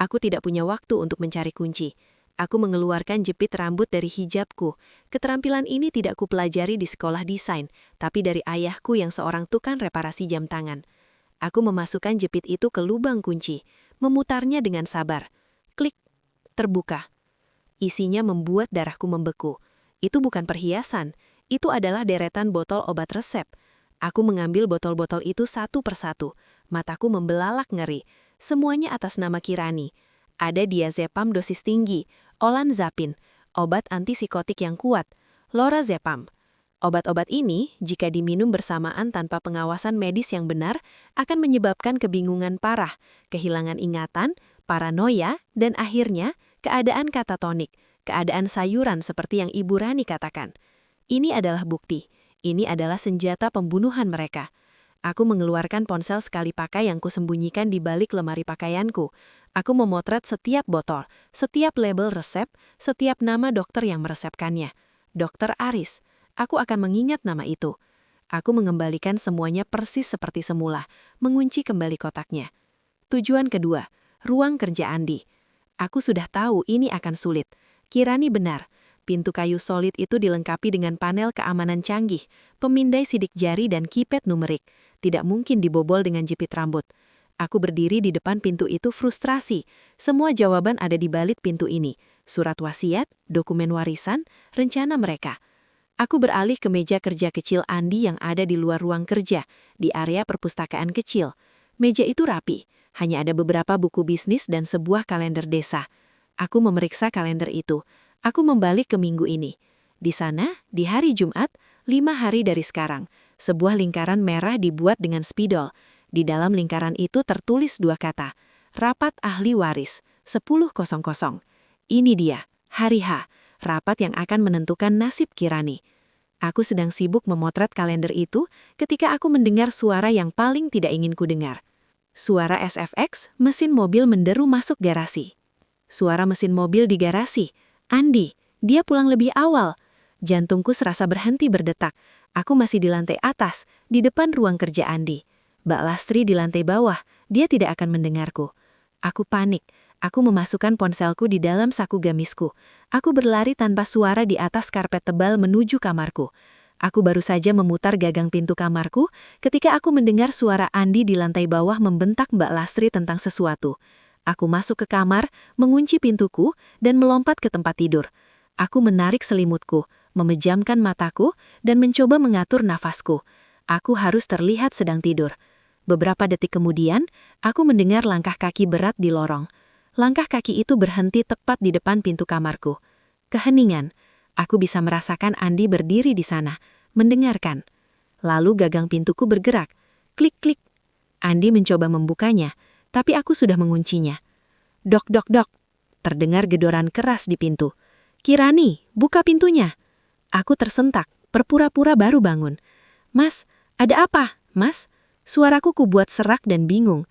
Aku tidak punya waktu untuk mencari kunci. Aku mengeluarkan jepit rambut dari hijabku. Keterampilan ini tidak kupelajari di sekolah desain, tapi dari ayahku yang seorang tukang reparasi jam tangan. Aku memasukkan jepit itu ke lubang kunci, memutarnya dengan sabar. Klik, terbuka. Isinya membuat darahku membeku. Itu bukan perhiasan, itu adalah deretan botol obat resep. Aku mengambil botol-botol itu satu persatu. Mataku membelalak ngeri. Semuanya atas nama Kirani. Ada diazepam dosis tinggi, olanzapin, obat antipsikotik yang kuat, lorazepam. Obat-obat ini, jika diminum bersamaan tanpa pengawasan medis yang benar, akan menyebabkan kebingungan parah, kehilangan ingatan, paranoia, dan akhirnya keadaan katatonik, keadaan sayuran seperti yang Ibu Rani katakan. Ini adalah bukti. Ini adalah senjata pembunuhan mereka. Aku mengeluarkan ponsel sekali pakai yang kusembunyikan di balik lemari pakaianku. Aku memotret setiap botol, setiap label resep, setiap nama dokter yang meresepkannya. Dokter Aris. Aku akan mengingat nama itu. Aku mengembalikan semuanya persis seperti semula, mengunci kembali kotaknya. Tujuan kedua, ruang kerja Andi. Aku sudah tahu ini akan sulit. Kirani benar. Pintu kayu solid itu dilengkapi dengan panel keamanan canggih, pemindai sidik jari dan kipet numerik. Tidak mungkin dibobol dengan jepit rambut. Aku berdiri di depan pintu itu frustrasi. Semua jawaban ada di balik pintu ini. Surat wasiat, dokumen warisan, rencana mereka. Aku beralih ke meja kerja kecil Andi yang ada di luar ruang kerja, di area perpustakaan kecil. Meja itu rapi. Hanya ada beberapa buku bisnis dan sebuah kalender desa. Aku memeriksa kalender itu. Aku membalik ke minggu ini. Di sana, di hari Jumat, 5 hari dari sekarang, sebuah lingkaran merah dibuat dengan spidol. Di dalam lingkaran itu tertulis 2 kata, Rapat Ahli Waris, 10.00. Ini dia, hari H, rapat yang akan menentukan nasib Kirani. Aku sedang sibuk memotret kalender itu ketika aku mendengar suara yang paling tidak ingin ku dengar. Suara SFX, mesin mobil menderu masuk garasi. Suara mesin mobil di garasi. Andi, dia pulang lebih awal. Jantungku serasa berhenti berdetak. Aku masih di lantai atas, di depan ruang kerja Andi. Mbak Lastri di lantai bawah, dia tidak akan mendengarku. Aku panik. Aku memasukkan ponselku di dalam saku gamisku. Aku berlari tanpa suara di atas karpet tebal menuju kamarku. Aku baru saja memutar gagang pintu kamarku ketika aku mendengar suara Andi di lantai bawah membentak Mbak Lastri tentang sesuatu. Aku masuk ke kamar, mengunci pintuku, dan melompat ke tempat tidur. Aku menarik selimutku, memejamkan mataku, dan mencoba mengatur nafasku. Aku harus terlihat sedang tidur. Beberapa detik kemudian, aku mendengar langkah kaki berat di lorong. Langkah kaki itu berhenti tepat di depan pintu kamarku. Keheningan. Aku bisa merasakan Andi berdiri di sana, mendengarkan. Lalu gagang pintuku bergerak. Klik-klik. Andi mencoba membukanya, tapi aku sudah menguncinya. Dok, dok, dok. Terdengar gedoran keras di pintu. Kirani, buka pintunya. Aku tersentak, berpura-pura baru bangun. Mas, ada apa, Mas? Suaraku kubuat serak dan bingung.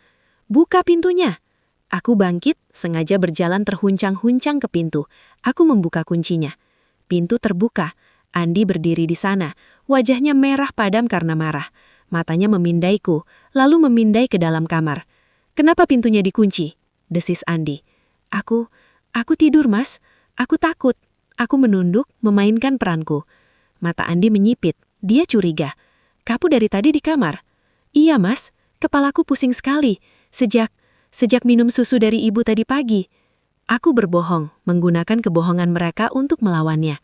Buka pintunya. Aku bangkit, sengaja berjalan terhuncang-huncang ke pintu. Aku membuka kuncinya. Pintu terbuka. Andi berdiri di sana. Wajahnya merah padam karena marah. Matanya memindaiku, lalu memindai ke dalam kamar. Kenapa pintunya dikunci? Desis Andi. Aku tidur, Mas. Aku takut. Aku menunduk, memainkan peranku. Mata Andi menyipit. Dia curiga. Kamu dari tadi di kamar? Iya, Mas. Kepalaku pusing sekali. Sejak minum susu dari ibu tadi pagi. Aku berbohong, menggunakan kebohongan mereka untuk melawannya.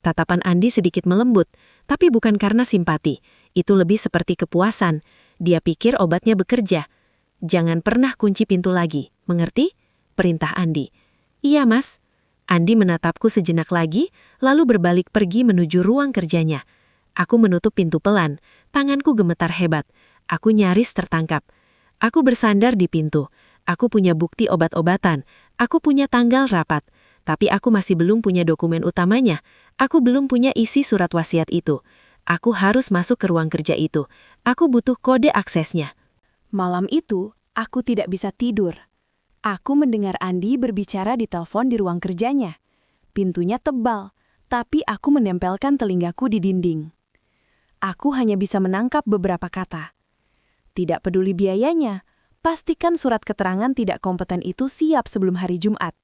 Tatapan Andi sedikit melembut, tapi bukan karena simpati. Itu lebih seperti kepuasan. Dia pikir obatnya bekerja. Jangan pernah kunci pintu lagi, mengerti? Perintah Andi. Iya, Mas. Andi menatapku sejenak lagi, lalu berbalik pergi menuju ruang kerjanya. Aku menutup pintu pelan, tanganku gemetar hebat. Aku nyaris tertangkap. Aku bersandar di pintu. Aku punya bukti obat-obatan. Aku punya tanggal rapat. Tapi aku masih belum punya dokumen utamanya. Aku belum punya isi surat wasiat itu. Aku harus masuk ke ruang kerja itu. Aku butuh kode aksesnya. Malam itu, aku tidak bisa tidur. Aku mendengar Andi berbicara di telepon di ruang kerjanya. Pintunya tebal, tapi aku menempelkan telingaku di dinding. Aku hanya bisa menangkap beberapa kata. Tidak peduli biayanya, pastikan surat keterangan tidak kompeten itu siap sebelum hari Jumat.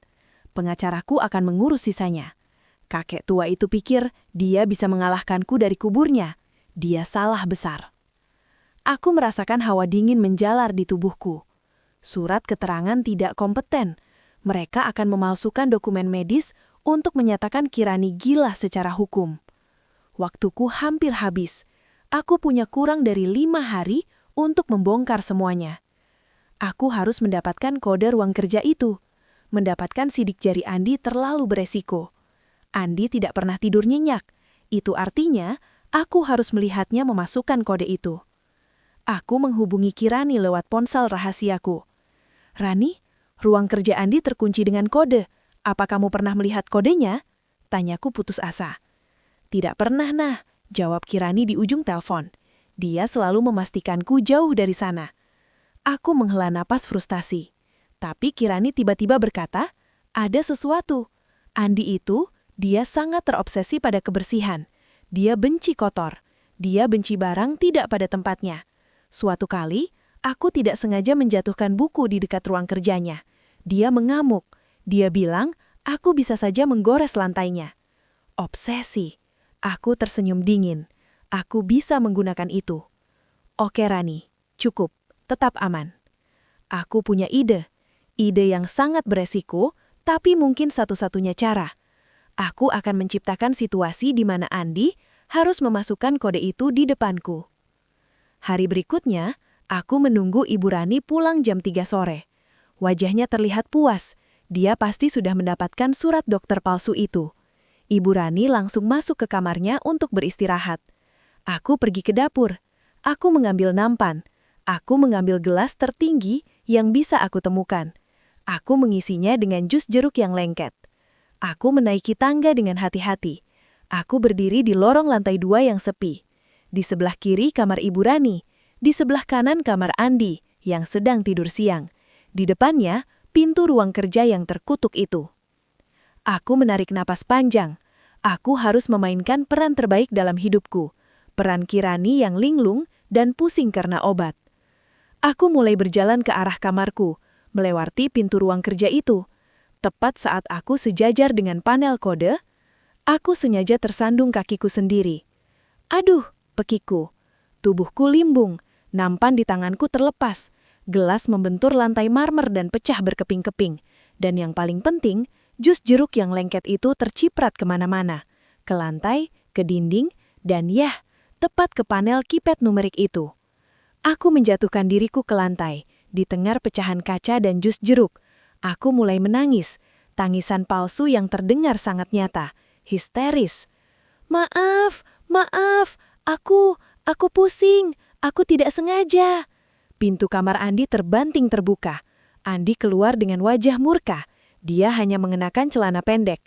Pengacaraku akan mengurus sisanya. Kakek tua itu pikir dia bisa mengalahkanku dari kuburnya. Dia salah besar. Aku merasakan hawa dingin menjalar di tubuhku. Surat keterangan tidak kompeten. Mereka akan memalsukan dokumen medis untuk menyatakan Kirani gila secara hukum. Waktuku hampir habis. Aku punya kurang dari 5 hari untuk membongkar semuanya. Aku harus mendapatkan kode ruang kerja itu. Mendapatkan sidik jari Andi terlalu beresiko. Andi tidak pernah tidur nyenyak. Itu artinya, aku harus melihatnya memasukkan kode itu. Aku menghubungi Kirani lewat ponsel rahasiaku. Rani, ruang kerja Andi terkunci dengan kode. Apa kamu pernah melihat kodenya? Tanyaku putus asa. Tidak pernah, nah, jawab Kirani di ujung telepon. Dia selalu memastikanku jauh dari sana. Aku menghela napas frustasi. Tapi Kirani tiba-tiba berkata, ada sesuatu. Andi itu, dia sangat terobsesi pada kebersihan. Dia benci kotor. Dia benci barang tidak pada tempatnya. Suatu kali, aku tidak sengaja menjatuhkan buku di dekat ruang kerjanya. Dia mengamuk. Dia bilang, aku bisa saja menggores lantainya. Obsesi. Aku tersenyum dingin. Aku bisa menggunakan itu. Oke Rani, cukup, tetap aman. Aku punya ide. Ide yang sangat beresiko, tapi mungkin satu-satunya cara. Aku akan menciptakan situasi di mana Andi harus memasukkan kode itu di depanku. Hari berikutnya, aku menunggu Ibu Rani pulang jam 3 sore. Wajahnya terlihat puas. Dia pasti sudah mendapatkan surat dokter palsu itu. Ibu Rani langsung masuk ke kamarnya untuk beristirahat. Aku pergi ke dapur. Aku mengambil nampan. Aku mengambil gelas tertinggi yang bisa aku temukan. Aku mengisinya dengan jus jeruk yang lengket. Aku menaiki tangga dengan hati-hati. Aku berdiri di lorong lantai 2 yang sepi. Di sebelah kiri kamar Ibu Rani. Di sebelah kanan kamar Andi yang sedang tidur siang. Di depannya, pintu ruang kerja yang terkutuk itu. Aku menarik napas panjang. Aku harus memainkan peran terbaik dalam hidupku. Peran Kirani yang linglung dan pusing karena obat. Aku mulai berjalan ke arah kamarku, melewati pintu ruang kerja itu. Tepat saat aku sejajar dengan panel kode, aku sengaja tersandung kakiku sendiri. Aduh, pekiku. Tubuhku limbung, nampan di tanganku terlepas. Gelas membentur lantai marmer dan pecah berkeping-keping. Dan yang paling penting, jus jeruk yang lengket itu terciprat kemana-mana. Ke lantai, ke dinding, dan yah, tepat ke panel keypad numerik itu. Aku menjatuhkan diriku ke lantai, ditengar pecahan kaca dan jus jeruk. Aku mulai menangis, tangisan palsu yang terdengar sangat nyata, histeris. Maaf, aku pusing, aku tidak sengaja. Pintu kamar Andi terbanting terbuka. Andi keluar dengan wajah murka. Dia hanya mengenakan celana pendek.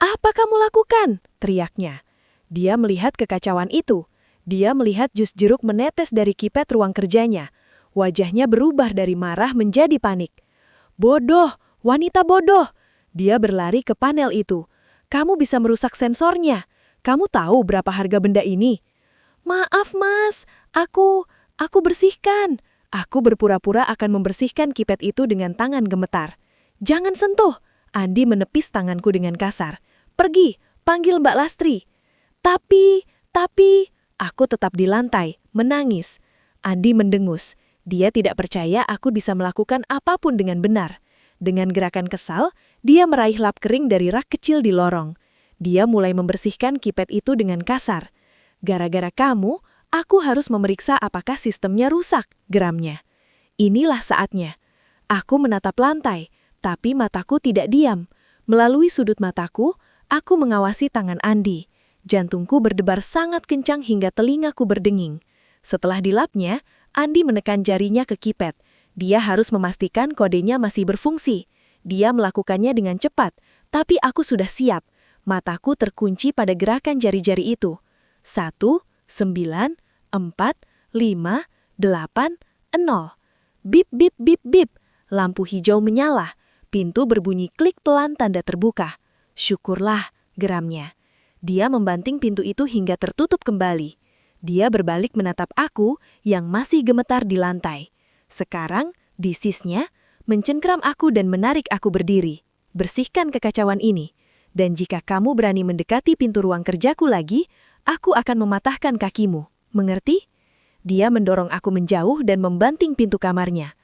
Apa kamu lakukan? Teriaknya. Dia melihat kekacauan itu. Dia melihat jus jeruk menetes dari kipet ruang kerjanya. Wajahnya berubah dari marah menjadi panik. Bodoh, wanita bodoh. Dia berlari ke panel itu. Kamu bisa merusak sensornya. Kamu tahu berapa harga benda ini? Maaf mas, aku bersihkan. Aku berpura-pura akan membersihkan kipet itu dengan tangan gemetar. Jangan sentuh. Andi menepis tanganku dengan kasar. Pergi, panggil Mbak Lastri. Tapi, aku tetap di lantai, menangis. Andi mendengus. Dia tidak percaya aku bisa melakukan apapun dengan benar. Dengan gerakan kesal, dia meraih lap kering dari rak kecil di lorong. Dia mulai membersihkan kipet itu dengan kasar. Gara-gara kamu, aku harus memeriksa apakah sistemnya rusak, geramnya. Inilah saatnya. Aku menatap lantai, tapi mataku tidak diam. Melalui sudut mataku, aku mengawasi tangan Andi. Jantungku berdebar sangat kencang hingga telingaku berdenging. Setelah dilapnya, Andi menekan jarinya ke kipet. Dia harus memastikan kodenya masih berfungsi. Dia melakukannya dengan cepat, tapi aku sudah siap. Mataku terkunci pada gerakan jari-jari itu. 1, 9, 4, 5, 8, 0. Bip, bip, bip, bip. Lampu hijau menyala. Pintu berbunyi klik pelan tanda terbuka. Syukurlah, geramnya. Dia membanting pintu itu hingga tertutup kembali. Dia berbalik menatap aku yang masih gemetar di lantai. Sekarang, disisnya, mencengkram aku dan menarik aku berdiri. Bersihkan kekacauan ini. Dan jika kamu berani mendekati pintu ruang kerjaku lagi, aku akan mematahkan kakimu. Mengerti? Dia mendorong aku menjauh dan membanting pintu kamarnya.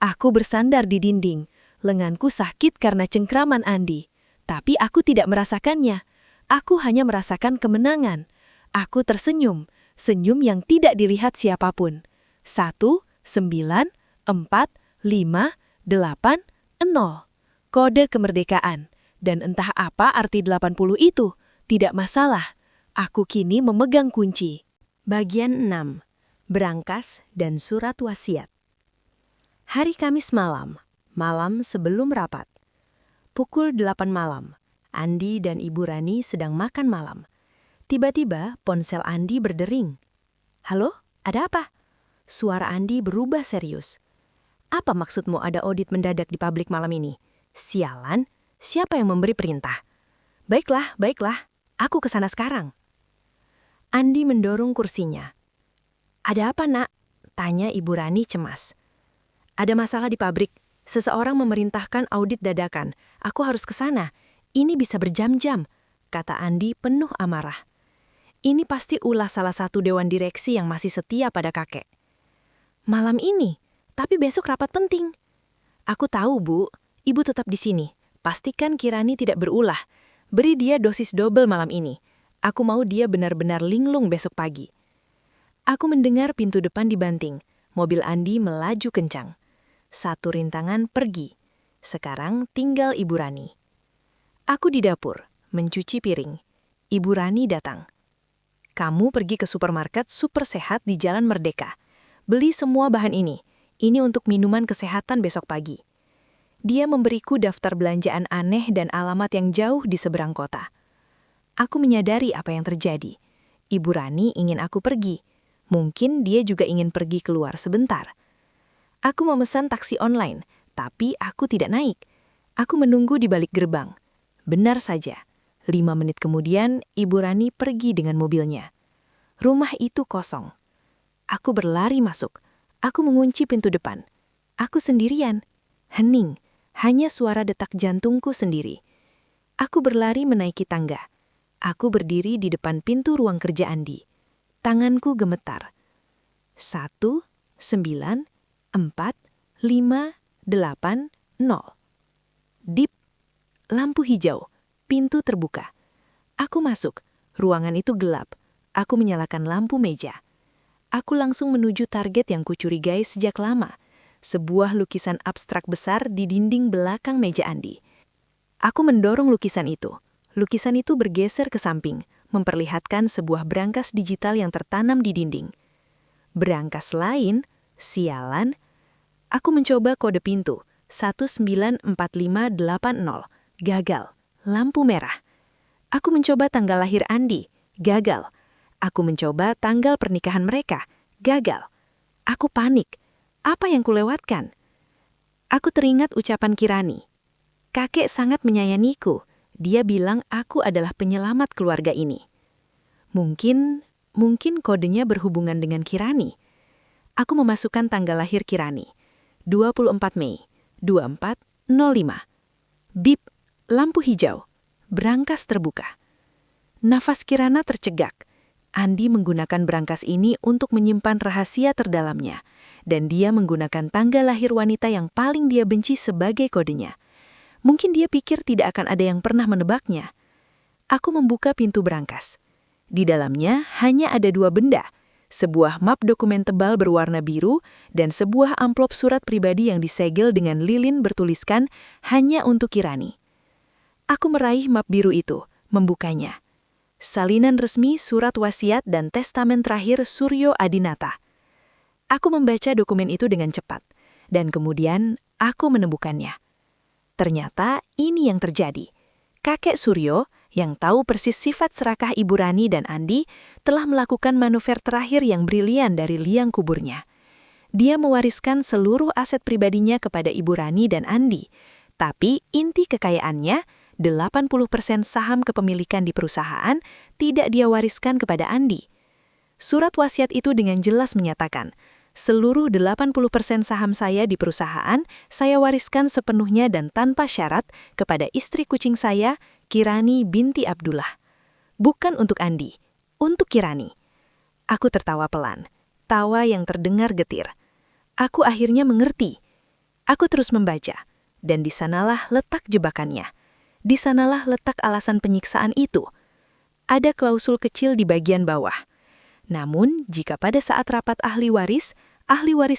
Aku bersandar di dinding. Lenganku sakit karena cengkraman Andi. Tapi aku tidak merasakannya. Aku hanya merasakan kemenangan. Aku tersenyum. Senyum yang tidak dilihat siapapun. 1, 9, 4, 5, 8, 0. Kode kemerdekaan. Dan entah apa arti 80 itu. Tidak masalah. Aku kini memegang kunci. Bagian 6. Berangkas dan surat wasiat. Hari Kamis malam sebelum rapat. Pukul 8 malam, Andi dan Ibu Rani sedang makan malam. Tiba-tiba ponsel Andi berdering. Halo, ada apa? Suara Andi berubah serius. Apa maksudmu ada audit mendadak di pabrik malam ini? Sialan, siapa yang memberi perintah? Baiklah, aku ke sana sekarang. Andi mendorong kursinya. Ada apa, nak? Tanya Ibu Rani cemas. Ada masalah di pabrik. Seseorang memerintahkan audit dadakan. Aku harus ke sana. Ini bisa berjam-jam, kata Andi penuh amarah. Ini pasti ulah salah satu dewan direksi yang masih setia pada kakek. Malam ini, tapi besok rapat penting. Aku tahu, Bu. Ibu tetap di sini. Pastikan Kirani tidak berulah. Beri dia dosis double malam ini. Aku mau dia benar-benar linglung besok pagi. Aku mendengar pintu depan dibanting. Mobil Andi melaju kencang. Satu rintangan pergi. Sekarang tinggal Ibu Rani. Aku di dapur, mencuci piring. Ibu Rani datang. Kamu pergi ke supermarket super sehat di Jalan Merdeka. Beli semua bahan ini. Ini untuk minuman kesehatan besok pagi. Dia memberiku daftar belanjaan aneh dan alamat yang jauh di seberang kota. Aku menyadari apa yang terjadi. Ibu Rani ingin aku pergi. Mungkin dia juga ingin pergi keluar sebentar. Aku memesan taksi online, tapi aku tidak naik. Aku menunggu di balik gerbang. Benar saja, 5 menit kemudian Ibu Rani pergi dengan mobilnya. Rumah itu kosong. Aku berlari masuk. Aku mengunci pintu depan. Aku sendirian. Hening, hanya suara detak jantungku sendiri. Aku berlari menaiki tangga. Aku berdiri di depan pintu ruang kerja Andi. Tanganku gemetar. 1, 9, 4, 5, 8, 0. Dip. Lampu hijau. Pintu terbuka. Aku masuk. Ruangan itu gelap. Aku menyalakan lampu meja. Aku langsung menuju target yang kucurigai sejak lama. Sebuah lukisan abstrak besar di dinding belakang meja Andi. Aku mendorong lukisan itu. Lukisan itu bergeser ke samping, memperlihatkan sebuah brankas digital yang tertanam di dinding. Brankas lain, sialan. Aku mencoba kode pintu, 194580. Gagal. Lampu merah. Aku mencoba tanggal lahir Andi. Gagal. Aku mencoba tanggal pernikahan mereka. Gagal. Aku panik. Apa yang kulewatkan? Aku teringat ucapan Kirani. Kakek sangat menyayangiku. Dia bilang aku adalah penyelamat keluarga ini. Mungkin kodenya berhubungan dengan Kirani. Aku memasukkan tanggal lahir Kirani. 24 Mei, 24:05. Bip, lampu hijau. Brankas terbuka. Nafas Kirana tercegak. Andi menggunakan brankas ini untuk menyimpan rahasia terdalamnya, dan dia menggunakan tanggal lahir wanita yang paling dia benci sebagai kodenya. Mungkin dia pikir tidak akan ada yang pernah menebaknya. Aku membuka pintu brankas. Di dalamnya hanya ada 2 benda, sebuah map dokumen tebal berwarna biru dan sebuah amplop surat pribadi yang disegel dengan lilin bertuliskan hanya untuk Kirani. Aku meraih map biru itu, membukanya. Salinan resmi surat wasiat dan testamen terakhir Suryo Adinata. Aku membaca dokumen itu dengan cepat, dan kemudian aku menemukannya. Ternyata ini yang terjadi. Kakek Suryo, yang tahu persis sifat serakah Ibu Rani dan Andi, telah melakukan manuver terakhir yang brilian dari liang kuburnya. Dia mewariskan seluruh aset pribadinya kepada Ibu Rani dan Andi, tapi inti kekayaannya, 80% saham kepemilikan di perusahaan, tidak dia wariskan kepada Andi. Surat wasiat itu dengan jelas menyatakan, seluruh 80% saham saya di perusahaan, saya wariskan sepenuhnya dan tanpa syarat kepada istri kucing saya, Kirani binti Abdullah. Bukan untuk Andi, untuk Kirani. Aku tertawa pelan, tawa yang terdengar getir. Aku akhirnya mengerti. Aku terus membaca, dan di sanalah letak jebakannya. Di sanalah letak alasan penyiksaan itu. Ada klausul kecil di bagian bawah. Namun, jika pada saat rapat ahli waris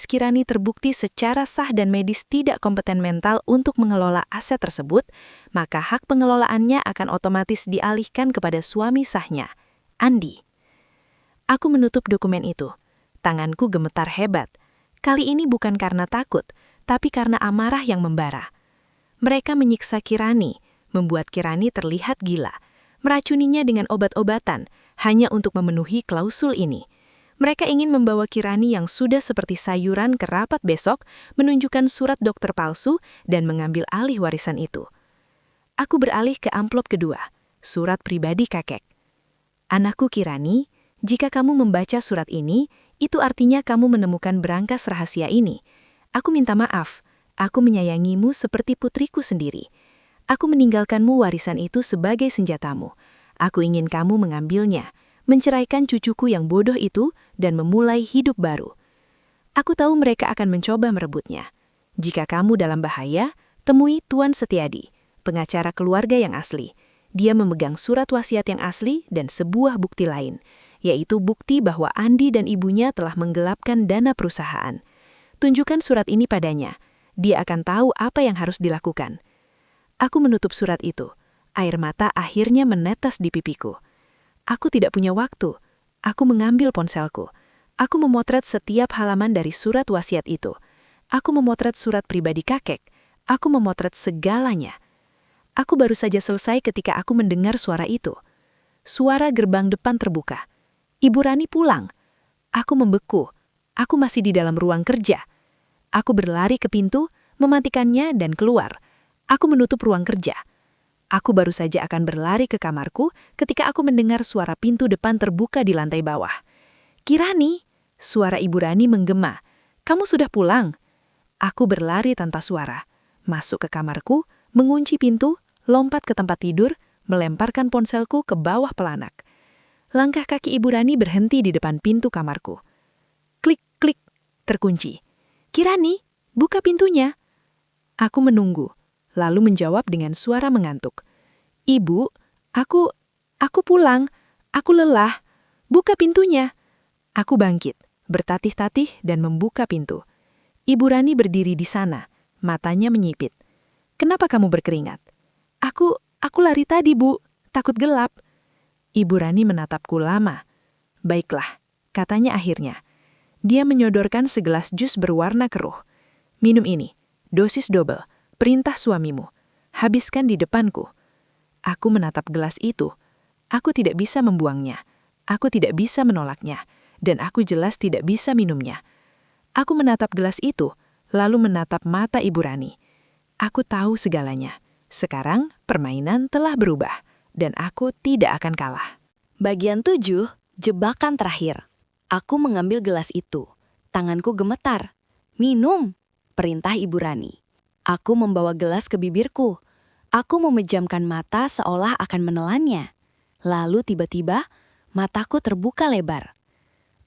Kirani terbukti secara sah dan medis tidak kompeten mental untuk mengelola aset tersebut, maka hak pengelolaannya akan otomatis dialihkan kepada suami sahnya, Andi. Aku menutup dokumen itu. Tanganku gemetar hebat. Kali ini bukan karena takut, tapi karena amarah yang membara. Mereka menyiksa Kirani, membuat Kirani terlihat gila, meracuninya dengan obat-obatan, hanya untuk memenuhi klausul ini. Mereka ingin membawa Kirani yang sudah seperti sayuran ke rapat besok, menunjukkan surat dokter palsu, dan mengambil alih warisan itu. Aku beralih ke amplop kedua, surat pribadi kakek. Anakku Kirani, jika kamu membaca surat ini, itu artinya kamu menemukan brankas rahasia ini. Aku minta maaf, aku menyayangimu seperti putriku sendiri. Aku meninggalkanmu warisan itu sebagai senjatamu. Aku ingin kamu mengambilnya, menceraikan cucuku yang bodoh itu, dan memulai hidup baru. Aku tahu mereka akan mencoba merebutnya. Jika kamu dalam bahaya, temui Tuan Setiadi, pengacara keluarga yang asli. Dia memegang surat wasiat yang asli dan sebuah bukti lain, yaitu bukti bahwa Andi dan ibunya telah menggelapkan dana perusahaan. Tunjukkan surat ini padanya. Dia akan tahu apa yang harus dilakukan. Aku menutup surat itu. Air mata akhirnya menetes di pipiku. Aku tidak punya waktu. Aku mengambil ponselku. Aku memotret setiap halaman dari surat wasiat itu. Aku memotret surat pribadi kakek. Aku memotret segalanya. Aku baru saja selesai ketika aku mendengar suara itu. Suara gerbang depan terbuka. Ibu Rani pulang. Aku membeku. Aku masih di dalam ruang kerja. Aku berlari ke pintu, mematikannya dan keluar. Aku menutup ruang kerja. Aku baru saja akan berlari ke kamarku ketika aku mendengar suara pintu depan terbuka di lantai bawah. Kirani, suara Ibu Rani menggema. Kamu sudah pulang? Aku berlari tanpa suara, masuk ke kamarku, mengunci pintu, lompat ke tempat tidur, melemparkan ponselku ke bawah pelanak. Langkah kaki Ibu Rani berhenti di depan pintu kamarku. Klik, klik, terkunci. Kirani, buka pintunya. Aku menunggu, lalu menjawab dengan suara mengantuk. Ibu, aku pulang. Aku lelah. Buka pintunya. Aku bangkit, bertatih-tatih dan membuka pintu. Ibu Rani berdiri di sana, matanya menyipit. Kenapa kamu berkeringat? Aku lari tadi, Bu. Takut gelap. Ibu Rani menatapku lama. Baiklah, katanya akhirnya. Dia menyodorkan segelas jus berwarna keruh. Minum ini, dosis double, perintah suamimu. Habiskan di depanku. Aku menatap gelas itu. Aku tidak bisa membuangnya. Aku tidak bisa menolaknya. Dan aku jelas tidak bisa minumnya. Aku menatap gelas itu, lalu menatap mata Ibu Rani. Aku tahu segalanya. Sekarang permainan telah berubah. Dan aku tidak akan kalah. Bagian 7, jebakan terakhir. Aku mengambil gelas itu. Tanganku gemetar. Minum, perintah Ibu Rani. Aku membawa gelas ke bibirku. Aku memejamkan mata seolah akan menelannya. Lalu tiba-tiba, mataku terbuka lebar.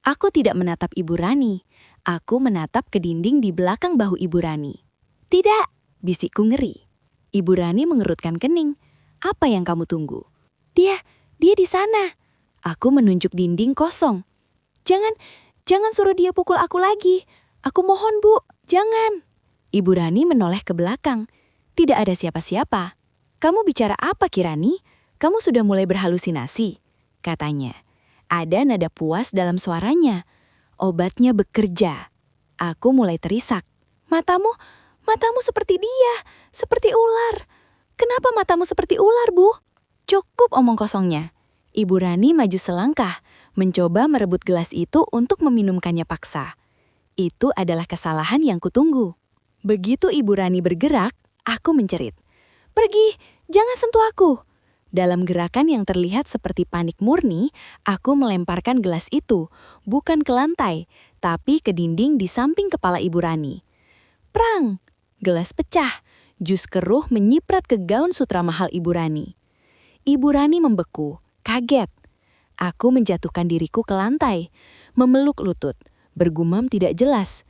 Aku tidak menatap Ibu Rani. Aku menatap ke dinding di belakang bahu Ibu Rani. Tidak, bisikku ngeri. Ibu Rani mengerutkan kening. Apa yang kamu tunggu? Dia di sana. Aku menunjuk dinding kosong. Jangan suruh dia pukul aku lagi. Aku mohon, Bu, jangan. Ibu Rani menoleh ke belakang. Tidak ada siapa-siapa. Kamu bicara apa, Kirani? Kamu sudah mulai berhalusinasi, katanya. Ada nada puas dalam suaranya. Obatnya bekerja. Aku mulai terisak. Matamu seperti dia, seperti ular. Kenapa matamu seperti ular, Bu? Cukup omong kosongnya. Ibu Rani maju selangkah, mencoba merebut gelas itu untuk meminumkannya paksa. Itu adalah kesalahan yang kutunggu. Begitu Ibu Rani bergerak, aku mencerit. Pergi, jangan sentuh aku. Dalam gerakan yang terlihat seperti panik murni, aku melemparkan gelas itu, bukan ke lantai, tapi ke dinding di samping kepala Ibu Rani. Prang! Gelas pecah. Jus keruh menyiprat ke gaun sutra mahal Ibu Rani. Ibu Rani membeku, kaget. Aku menjatuhkan diriku ke lantai, memeluk lutut, bergumam tidak jelas.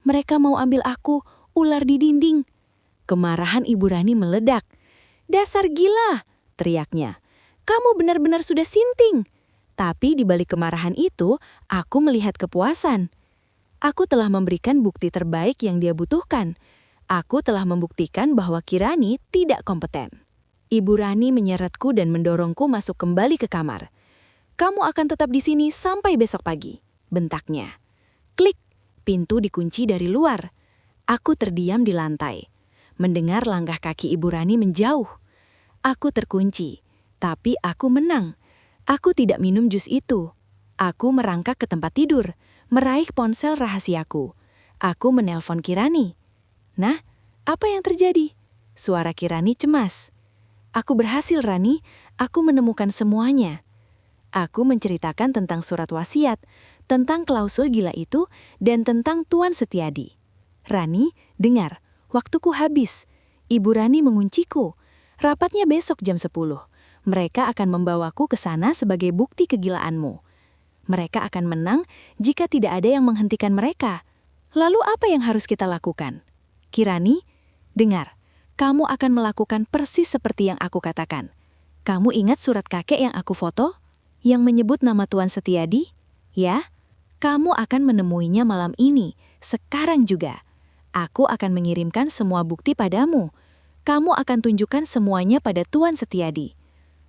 Mereka mau ambil aku, ular di dinding. Kemarahan Ibu Rani meledak. Dasar gila, teriaknya. Kamu benar-benar sudah sinting. Tapi di balik kemarahan itu, aku melihat kepuasan. Aku telah memberikan bukti terbaik yang dia butuhkan. Aku telah membuktikan bahwa Kirani tidak kompeten. Ibu Rani menyeretku dan mendorongku masuk kembali ke kamar. Kamu akan tetap di sini sampai besok pagi, bentaknya. Klik, pintu dikunci dari luar. Aku terdiam di lantai. Mendengar langkah kaki Ibu Rani menjauh. Aku terkunci, tapi aku menang. Aku tidak minum jus itu. Aku merangkak ke tempat tidur, meraih ponsel rahasiaku. Aku menelpon Kirani. Nah, apa yang terjadi? Suara Kirani cemas. Aku berhasil, Rani. Aku menemukan semuanya. Aku menceritakan tentang surat wasiat, tentang klausul gila itu, dan tentang Tuan Setiadi. Rani, dengar, waktuku habis. Ibu Rani mengunciku. Rapatnya besok jam 10. Mereka akan membawaku ke sana sebagai bukti kegilaanmu. Mereka akan menang jika tidak ada yang menghentikan mereka. Lalu apa yang harus kita lakukan? Kirani, dengar, kamu akan melakukan persis seperti yang aku katakan. Kamu ingat surat kakek yang aku foto? Yang menyebut nama Tuan Setiadi? Ya, kamu akan menemuinya malam ini, sekarang juga. Aku akan mengirimkan semua bukti padamu. Kamu akan tunjukkan semuanya pada Tuan Setiadi.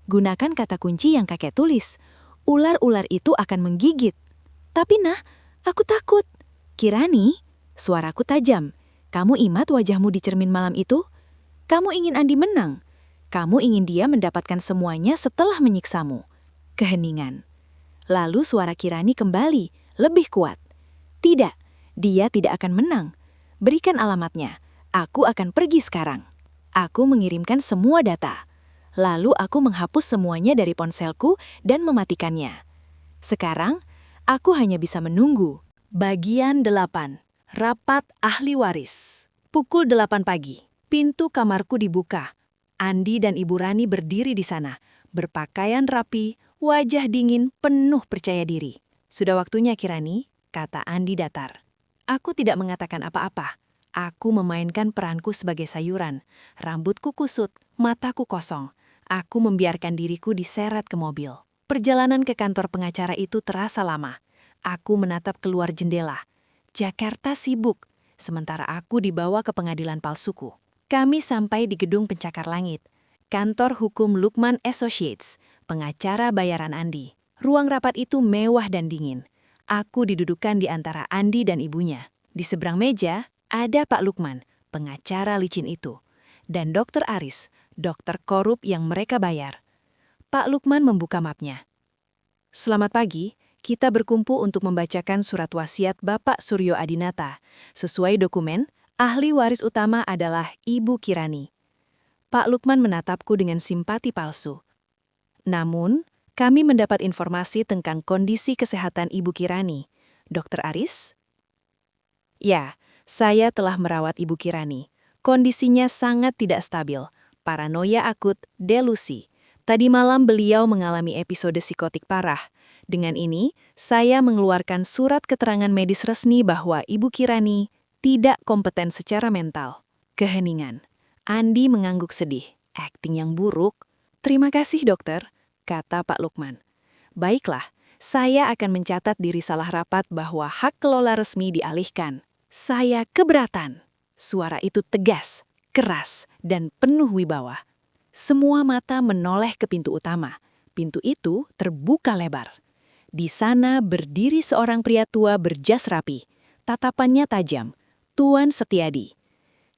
Gunakan kata kunci yang kakek tulis. Ular-ular itu akan menggigit. Tapi aku takut. Kirani, suaraku tajam. Kamu ingat wajahmu di cermin malam itu? Kamu ingin Andi menang. Kamu ingin dia mendapatkan semuanya setelah menyiksamu. Keheningan. Lalu suara Kirani kembali, lebih kuat. Tidak, dia tidak akan menang. Berikan alamatnya. Aku akan pergi sekarang. Aku mengirimkan semua data. Lalu aku menghapus semuanya dari ponselku dan mematikannya. Sekarang, aku hanya bisa menunggu. Bagian 8. Rapat ahli waris. Pukul 8 pagi. Pintu kamarku dibuka. Andi dan Ibu Rani berdiri di sana, berpakaian rapi, wajah dingin penuh percaya diri. "Sudah waktunya, Kirani," kata Andi datar. Aku tidak mengatakan apa-apa. Aku memainkan peranku sebagai sayuran. Rambutku kusut, mataku kosong. Aku membiarkan diriku diseret ke mobil. Perjalanan ke kantor pengacara itu terasa lama. Aku menatap keluar jendela. Jakarta sibuk, sementara aku dibawa ke pengadilan palsuku. Kami sampai di gedung pencakar langit. Kantor hukum Lukman Associates, pengacara bayaran Andi. Ruang rapat itu mewah dan dingin. Aku didudukan di antara Andi dan ibunya. Di seberang meja, ada Pak Lukman, pengacara licin itu. Dan Dr. Aris, dokter korup yang mereka bayar. Pak Lukman membuka mapnya. "Selamat pagi, kita berkumpul untuk membacakan surat wasiat Bapak Suryo Adinata. Sesuai dokumen, ahli waris utama adalah Ibu Kirani." Pak Lukman menatapku dengan simpati palsu. "Namun, kami mendapat informasi tentang kondisi kesehatan Ibu Kirani. Dr. Aris?" "Ya, saya telah merawat Ibu Kirani. Kondisinya sangat tidak stabil, paranoia akut, delusi. Tadi malam beliau mengalami episode psikotik parah. Dengan ini, saya mengeluarkan surat keterangan medis resmi bahwa Ibu Kirani tidak kompeten secara mental." Keheningan. Andi mengangguk sedih. Akting yang buruk. "Terima kasih, dokter," kata Pak Lukman. "Baiklah, saya akan mencatat di risalah rapat bahwa hak kelola resmi dialihkan." "Saya keberatan." Suara itu tegas, keras, dan penuh wibawa. Semua mata menoleh ke pintu utama. Pintu itu terbuka lebar. Di sana berdiri seorang pria tua berjas rapi. Tatapannya tajam, Tuan Setiadi.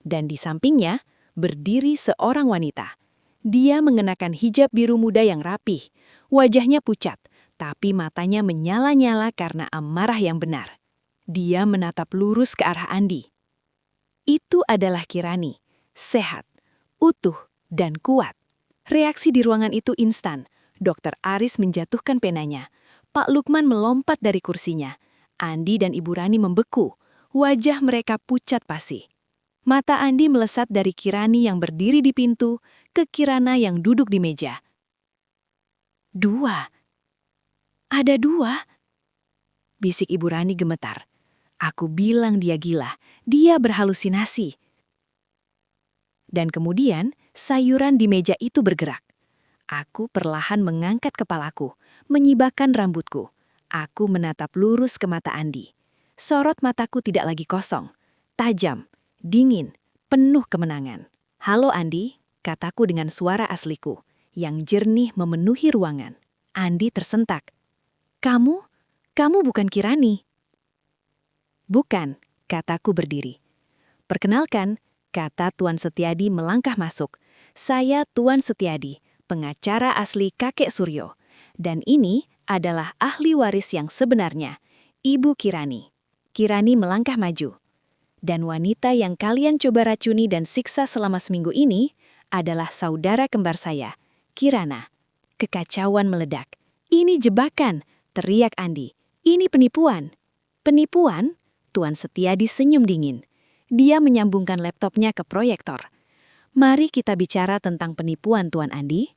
Dan di sampingnya berdiri seorang wanita. Dia mengenakan hijab biru muda yang rapih. Wajahnya pucat, tapi matanya menyala-nyala karena amarah yang benar. Dia menatap lurus ke arah Andi. Itu adalah Kirani, sehat, utuh, dan kuat. Reaksi di ruangan itu instan. Dr. Aris menjatuhkan penanya. Pak Lukman melompat dari kursinya. Andi dan Ibu Rani membeku. Wajah mereka pucat pasi. Mata Andi melesat dari Kirani yang berdiri di pintu ke Kirana yang duduk di meja. "Dua? Ada dua?" bisik Ibu Rani gemetar. Aku bilang dia gila, dia berhalusinasi. Dan kemudian sayuran di meja itu bergerak. Aku perlahan mengangkat kepalaku, menyibakkan rambutku. Aku menatap lurus ke mata Andi. Sorot mataku tidak lagi kosong, tajam, dingin, penuh kemenangan. "Halo Andi," kataku dengan suara asliku, yang jernih memenuhi ruangan. Andi tersentak. Kamu bukan Kirani." "Bukan," kataku berdiri. "Perkenalkan," kata Tuan Setiadi melangkah masuk. "Saya Tuan Setiadi, pengacara asli kakek Suryo. Dan ini adalah ahli waris yang sebenarnya, Ibu Kirani." Kirani melangkah maju. "Dan wanita yang kalian coba racuni dan siksa selama seminggu ini adalah saudara kembar saya, Kirana." Kekacauan meledak. "Ini jebakan," teriak Andi. "Ini penipuan." "Penipuan?" Tuan Setiadi senyum dingin. Dia menyambungkan laptopnya ke proyektor. "Mari kita bicara tentang penipuan, Tuan Andi."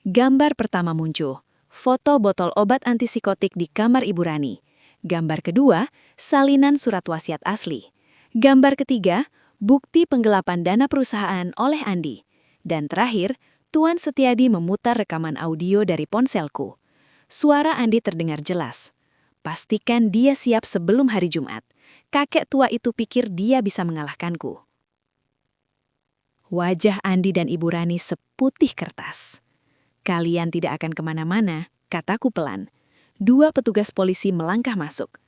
Gambar pertama muncul. Foto botol obat antipsikotik di kamar Ibu Rani. Gambar kedua, salinan surat wasiat asli. Gambar ketiga, bukti penggelapan dana perusahaan oleh Andi. Dan terakhir, Tuan Setiadi memutar rekaman audio dari ponselku. Suara Andi terdengar jelas. Pastikan dia siap sebelum hari Jumat. Kakek tua itu pikir dia bisa mengalahkanku. Wajah Andi dan Ibu Rani seputih kertas. "Kalian tidak akan kemana-mana," kataku pelan. Dua petugas polisi melangkah masuk.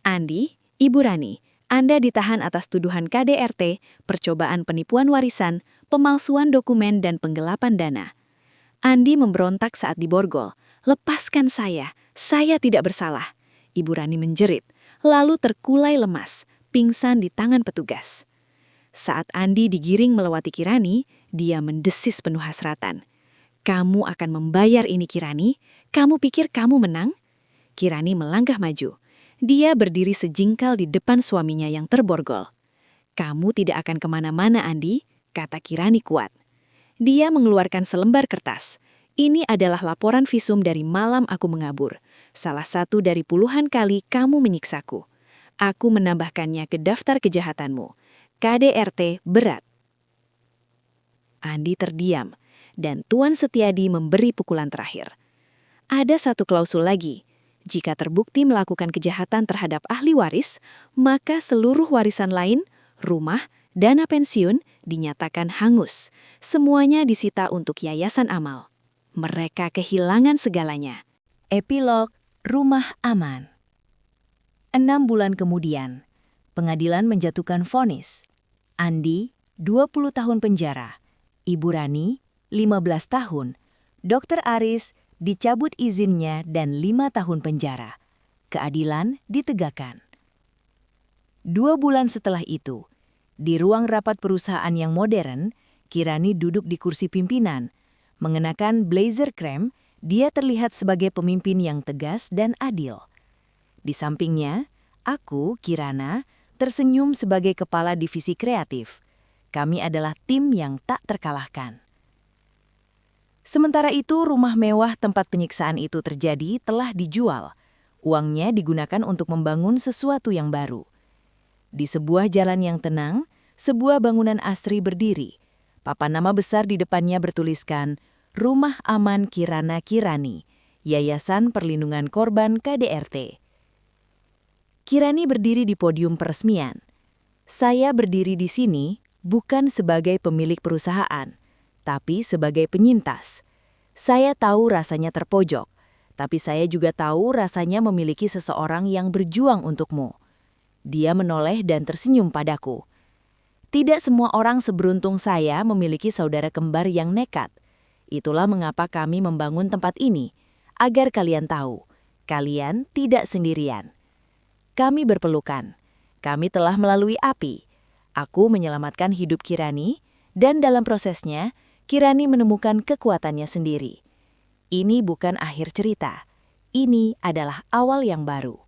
"Andi, Ibu Rani, Anda ditahan atas tuduhan KDRT, percobaan penipuan warisan, pemalsuan dokumen, dan penggelapan dana." Andi memberontak saat diborgol. "Lepaskan saya tidak bersalah." Ibu Rani menjerit, lalu terkulai lemas, pingsan di tangan petugas. Saat Andi digiring melewati Kirani, dia mendesis penuh hasratan. "Kamu akan membayar ini, Kirani. Kamu pikir kamu menang?" Kirani melangkah maju. Dia berdiri sejingkal di depan suaminya yang terborgol. "Kamu tidak akan kemana-mana, Andi," kata Kirani kuat. Dia mengeluarkan selembar kertas. Ini adalah laporan visum dari malam aku mengabur. Salah satu dari puluhan kali kamu menyiksaku. Aku menambahkannya ke daftar kejahatanmu. KDRT berat. Andi terdiam, dan Tuan Setiadi memberi pukulan terakhir. Ada satu klausul lagi. Jika terbukti melakukan kejahatan terhadap ahli waris, maka seluruh warisan lain, rumah, dana pensiun, dinyatakan hangus. Semuanya disita untuk yayasan amal. Mereka kehilangan segalanya. Epilog Rumah Aman. 6 bulan kemudian, pengadilan menjatuhkan vonis. Andi, 20 tahun penjara. Ibu Rani, 15 tahun. Dr. Aris, dicabut izinnya dan 5 tahun penjara. Keadilan ditegakkan. 2 bulan setelah itu, di ruang rapat perusahaan yang modern, Kirani duduk di kursi pimpinan. Mengenakan blazer krem, dia terlihat sebagai pemimpin yang tegas dan adil. Di sampingnya, aku, Kirana, tersenyum sebagai kepala divisi kreatif. Kami adalah tim yang tak terkalahkan. Sementara itu, rumah mewah tempat penyiksaan itu terjadi telah dijual. Uangnya digunakan untuk membangun sesuatu yang baru. Di sebuah jalan yang tenang, sebuah bangunan asri berdiri. Papan nama besar di depannya bertuliskan, Rumah Aman Kirana Kirani, Yayasan Perlindungan Korban KDRT. Kirani berdiri di podium peresmian. Saya berdiri di sini bukan sebagai pemilik perusahaan, tapi sebagai penyintas. Saya tahu rasanya terpojok, tapi saya juga tahu rasanya memiliki seseorang yang berjuang untukmu. Dia menoleh dan tersenyum padaku. Tidak semua orang seberuntung saya memiliki saudara kembar yang nekat. Itulah mengapa kami membangun tempat ini, agar kalian tahu, kalian tidak sendirian. Kami berpelukan. Kami telah melalui api. Aku menyelamatkan hidup Kirani, dan dalam prosesnya, Kirani menemukan kekuatannya sendiri. Ini bukan akhir cerita. Ini adalah awal yang baru.